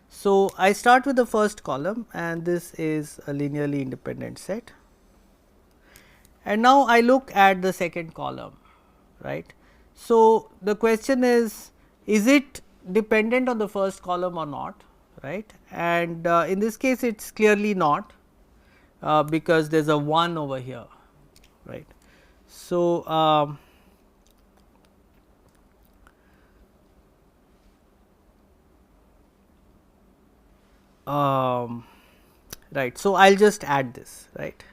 So I start with the first column, and this is a linearly independent set, and now I look at the second column, right. So the question is it dependent on the first column or not, right, and in this case it is clearly not, because there is a 1 over here, right. So, right. So, I will just add this, right.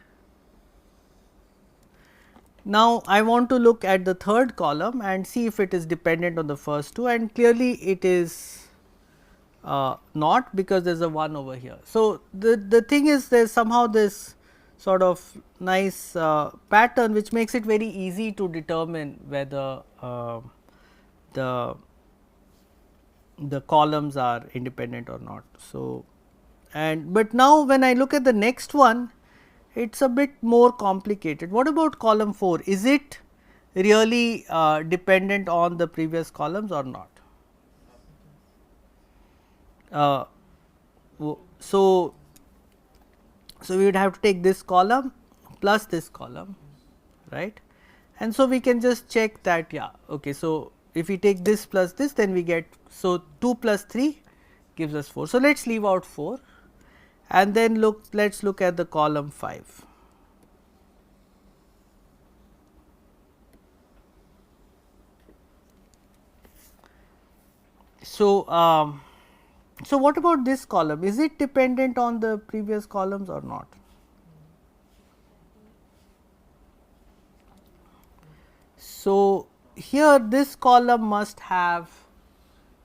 Now, I want to look at the third column and see if it is dependent on the first two, and clearly it is not, because there is a 1 over here. So, the thing is there is somehow this sort of nice pattern which makes it very easy to determine whether the columns are independent or not. So, but now when I look at the next one, it is a bit more complicated. What about column 4? Is it really dependent on the previous columns or not? So, we would have to take this column plus this column, right, and so we can just check that, yeah, okay. So, if we take this plus this, then we get, so 2 plus 3 gives us 4. So, let us leave out 4 and then let us look at the column 5. So, so what about this column? Is it dependent on the previous columns or not? So, here this column must have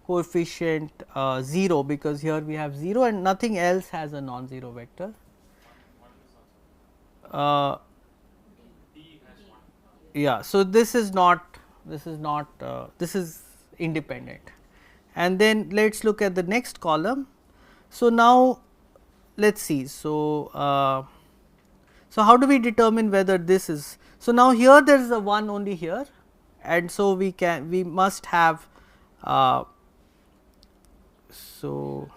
coefficient 0, because here we have 0 and nothing else has a non-zero vector. Yeah, so this is not, this is independent. And then let us look at the next column. So, now let us see. So, so how do we determine whether this is, so now here there is a 1 only here, and so we must have so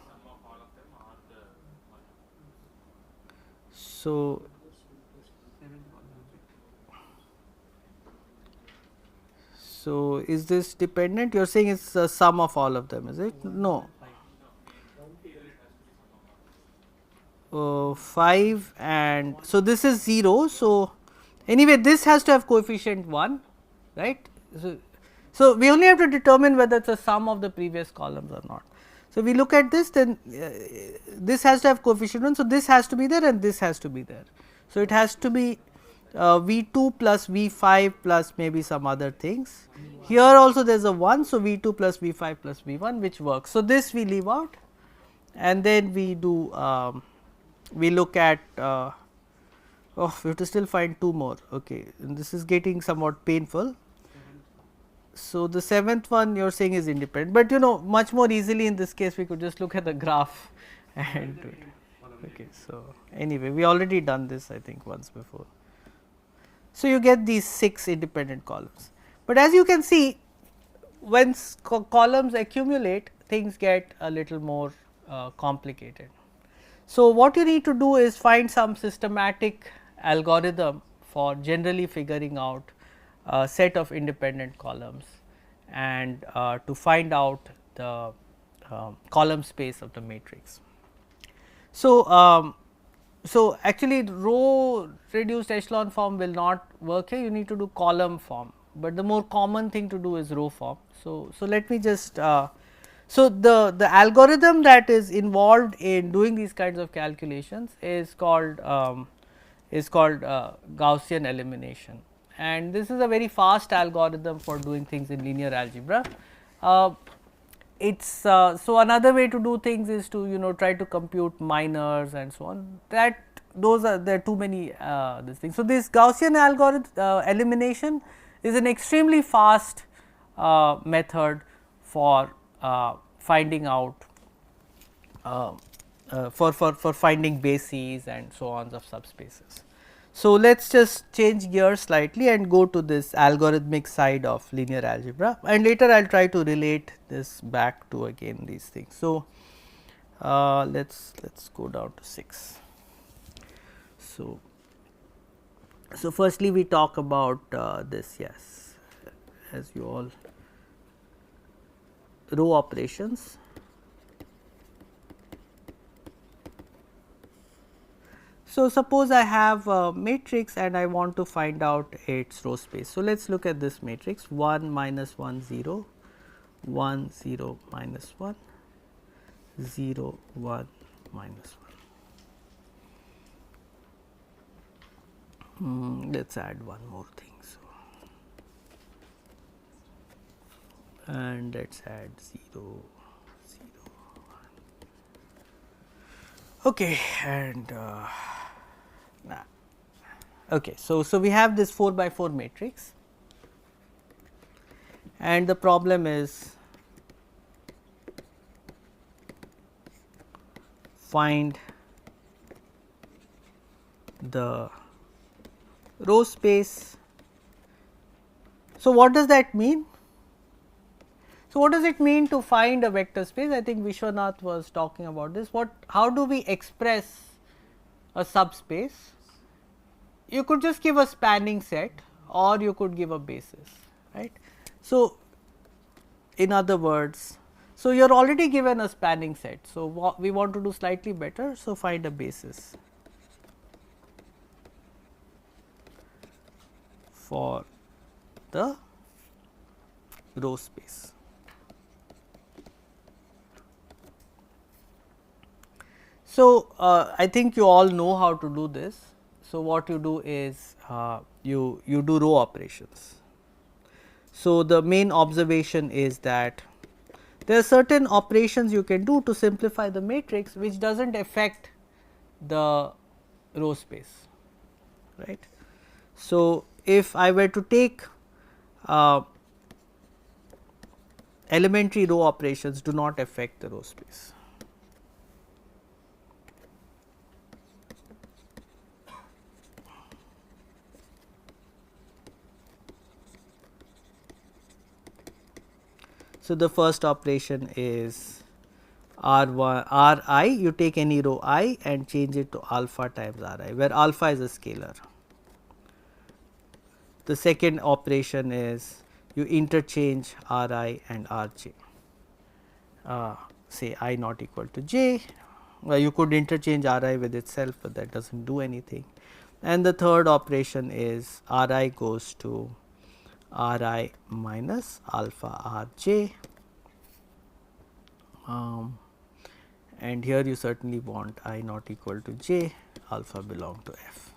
so is this dependent? You are saying it is a sum of all of them, is it? No. 5 and so this is 0. So, anyway this has to have coefficient 1, right. So, we only have to determine whether it is a sum of the previous columns or not. So, we look at this, then this has to have coefficient 1. So, this has to be there and this has to be there. So, it has to be V 2 plus V 5 plus maybe some other things. Here also there is a 1. So, V 2 plus V 5 plus V 1, which works. So, this we leave out and then we do we look at oh, we have to still find 2 more, okay, and this is getting somewhat painful. So, the 7th one you are saying is independent, but you know much more easily in this case we could just look at the graph and do it. Okay. So, anyway we already done this I think once before. So, you get these 6 independent columns, but as you can see when columns accumulate things get a little more complicated. So, what you need to do is find some systematic algorithm for generally figuring out a set of independent columns and to find out the column space of the matrix. So, so actually row reduced echelon form will not work here, you need to do column form, but the more common thing to do is row form. So, let me just so, the algorithm that is involved in doing these kinds of calculations is called Gaussian elimination, and this is a very fast algorithm for doing things in linear algebra. It's so another way to do things is to try to compute minors and so on. That those are there are too many this thing. So, this Gaussian algorithm elimination is an extremely fast method for finding out for finding bases and so on of subspaces. So, let us just change gears slightly and go to this algorithmic side of linear algebra, and later I will try to relate this back to again these things. So, let's go down to 6. So, firstly we talk about this, yes, as you all row operations. So, suppose I have a matrix and I want to find out its row space. So, let us look at this matrix 1 minus 1 0, 1 0 minus 1, 0 1 minus 1. Let us add one more thing. So, and let us add 0 0 1. Okay, and okay. So, we have this 4 by 4 matrix, and the problem is find the row space. So, what does that mean? So, what does it mean to find a vector space? I think Vishwanath was talking about this. How do we express a subspace? You could just give a spanning set or you could give a basis, right. So, in other words, so you are already given a spanning set. So, we want to do slightly better. So, find a basis for the row space. So, I think you all know how to do this. So, what you do is you do row operations. So, the main observation is that there are certain operations you can do to simplify the matrix which does not affect the row space, right. So, if I were to take elementary row operations do not affect the row space. So, the first operation is R1 R I, you take any row I and change it to alpha times R I, where alpha is a scalar. The second operation is you interchange R I and R j, say I not equal to j. You could interchange R I with itself, but that does not do anything. And the third operation is R I goes to R I minus alpha R j, and here you certainly want I not equal to j, alpha belong to f,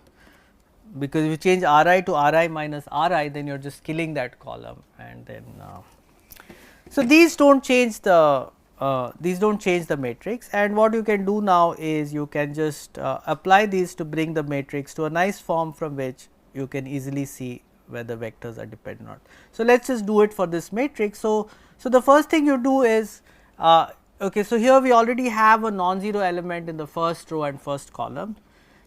because if you change R I to R I minus R I, then you are just killing that column, and then so these do not change the matrix. And what you can do now is you can just apply these to bring the matrix to a nice form from which you can easily see whether vectors are dependent or not. So, let us just do it for this matrix. So, the first thing you do is okay, so here we already have a non-zero element in the first row and first column.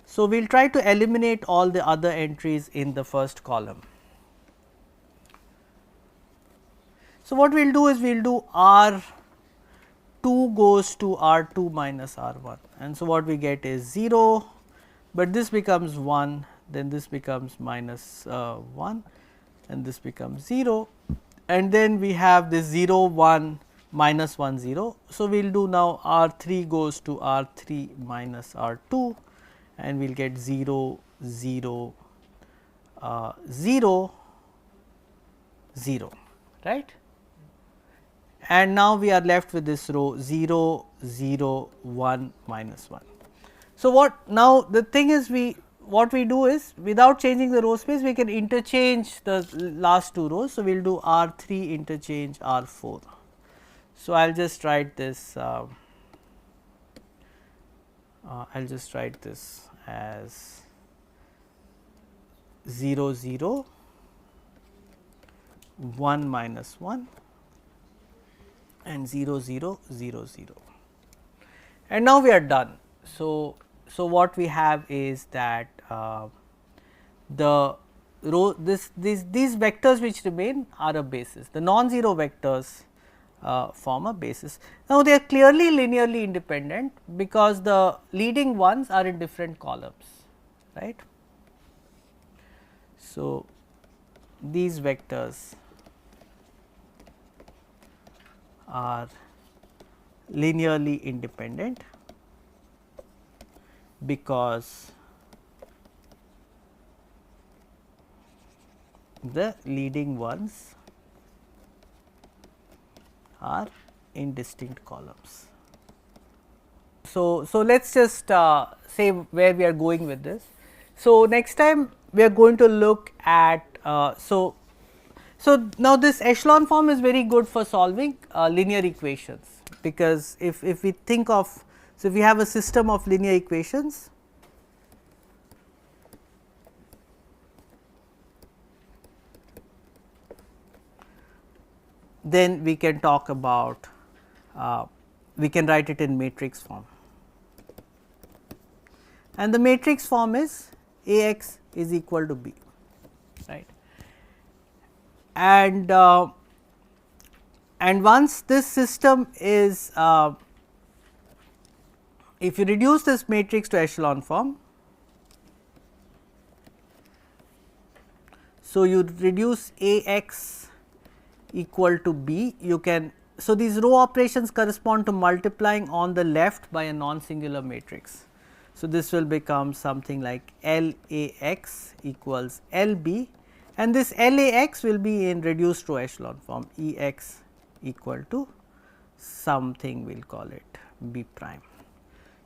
So, we will try to eliminate all the other entries in the first column. So, what we will do is we will do R 2 goes to R 2 minus R 1, and so what we get is 0, but this becomes 1, then this becomes minus 1, and this becomes 0, and then we have this 0 1 minus 1 0. So, we will do now R 3 goes to R 3 minus R 2, and we will get 0 0 0 0, right. And now we are left with this row 0 0 1 minus 1. So, what now the thing is what we do is without changing the row space we can interchange the last two rows. So, we will do R 3 interchange R 4. So, I will just write this as 0 0 1 minus 1 and 0 0 0 0, and now we are done. So, what we have is that the row these vectors which remain are a basis, the non-zero vectors form a basis. Now, they are clearly linearly independent because the leading ones are in different columns, right. So, these vectors are linearly independent because the leading ones are in distinct columns. So let us just say where we are going with this. So, next time we are going to look at so now this echelon form is very good for solving linear equations, because if we think of, so if we have a system of linear equations, then we can talk about we can write it in matrix form, and the matrix form is A x is equal to B, right. And once this system is if you reduce this matrix to echelon form, so you reduce A x equal to B, you can, so these row operations correspond to multiplying on the left by a non-singular matrix. So, this will become something like L A x equals L B, and this L A x will be in reduced to echelon form, E x equal to something, we will call it B prime.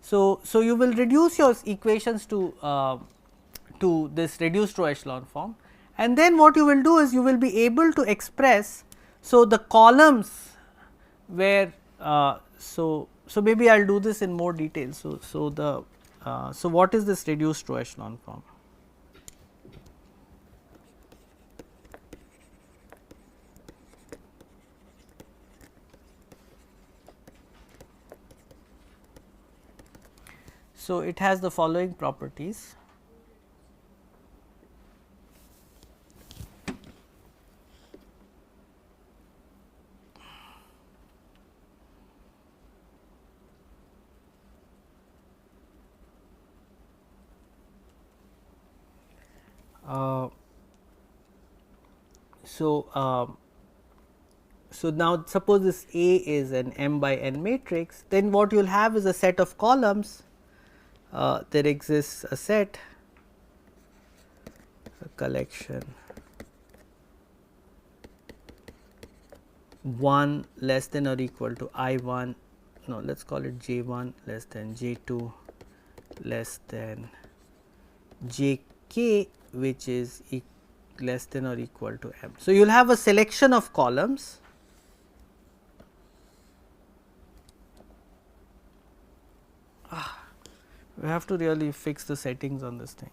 So you will reduce your equations to this reduced to echelon form, and then what you will do is you will be able to express, so the columns where so maybe I will do this in more detail. So the so what is this reduced to echelon form? So it has the following properties. So now suppose this A is an m by n matrix, then what you will have is a set of columns. There exists a set, a collection 1 less than or equal to I 1, no, let us call it J 1 less than J 2 less than J k, which is less than or equal to m. So, you will have a selection of columns we have to really fix the settings on this thing.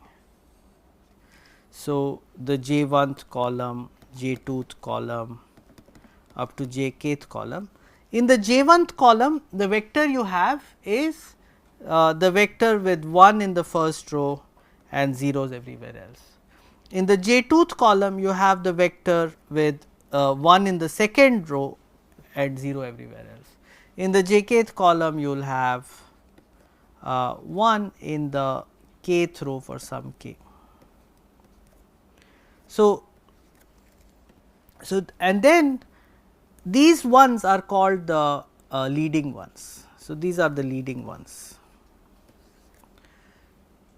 So, the j 1th column, j 2th column up to j kth column. In the j 1th column, the vector you have is the vector with 1 in the first row and zeros everywhere else. In the j 2th column, you have the vector with 1 in the second row and 0 everywhere else. In the j kth column, you will have 1 in the kth row for some k. So and then these ones are called the leading ones. So, these are the leading ones.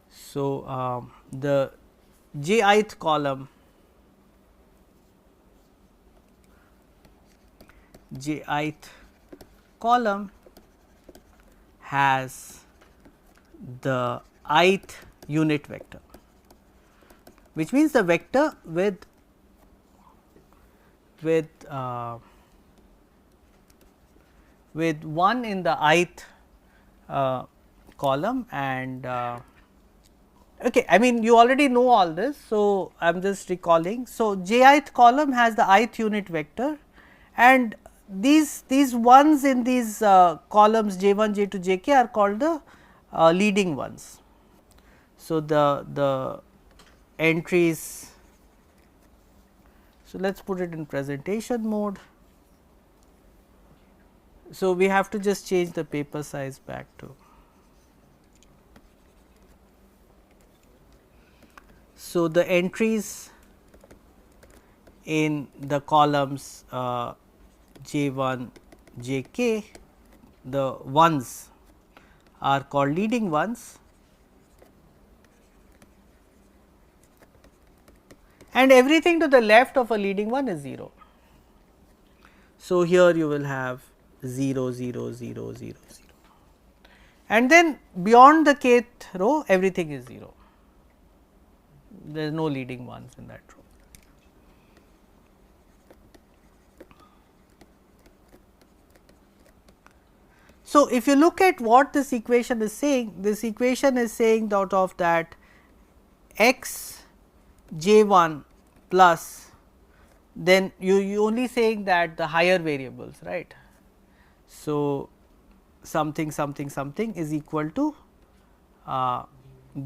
So, the j ith column, j ith column has the ith unit vector, which means the vector with 1 in the ith column, and okay, I mean you already know all this. So, I am just recalling. So, j ith column has the ith unit vector, and these ones in these columns j 1, j 2, j k are called the leading ones. So, the entries, so let us put it in presentation mode. So, we have to just change the paper size back to. So, the entries in the columns j 1, j k, the ones are called leading ones, and everything to the left of a leading one is 0. So, here you will have 0 0 0 0 0, and then beyond the kth row everything is 0, there is no leading ones in that row. So, if you look at what this equation is saying, this equation is saying out of that x j 1 plus, then you only saying that the higher variables, right. So, something something something is equal to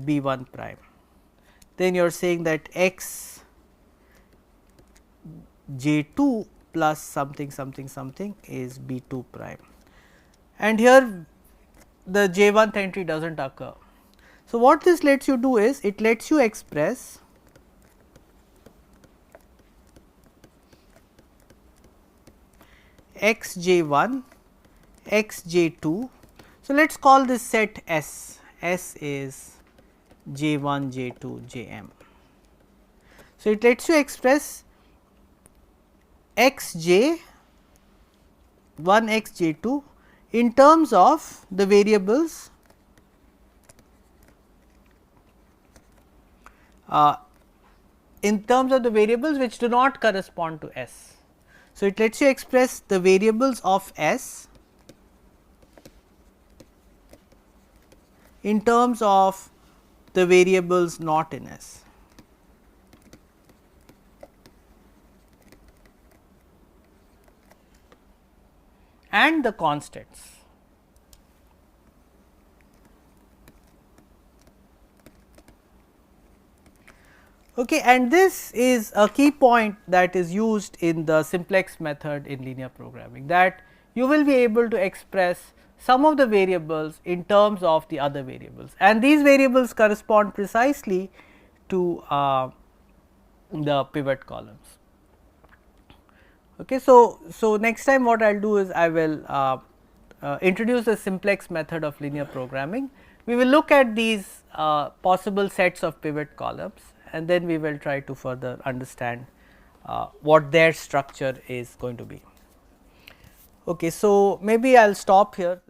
b 1 prime. Then you are saying that x j 2 plus something something something is b 2 prime, and here the j 1th entry does not occur. So, what this lets you do is it lets you express x j 1, x j 2. So, let us call this set S, S is j 1, j 2, j m. So, it lets you express x j 1, x j 2 in terms of the variables which do not correspond to S. So, it lets you express the variables of S in terms of the variables not in S. And the constants. Okay, and this is a key point that is used in the simplex method in linear programming, that you will be able to express some of the variables in terms of the other variables, and these variables correspond precisely to the pivot columns. Okay, so next time what I will do is I will introduce the simplex method of linear programming. We will look at these possible sets of pivot columns, and then we will try to further understand what their structure is going to be. Okay, so maybe I will stop here.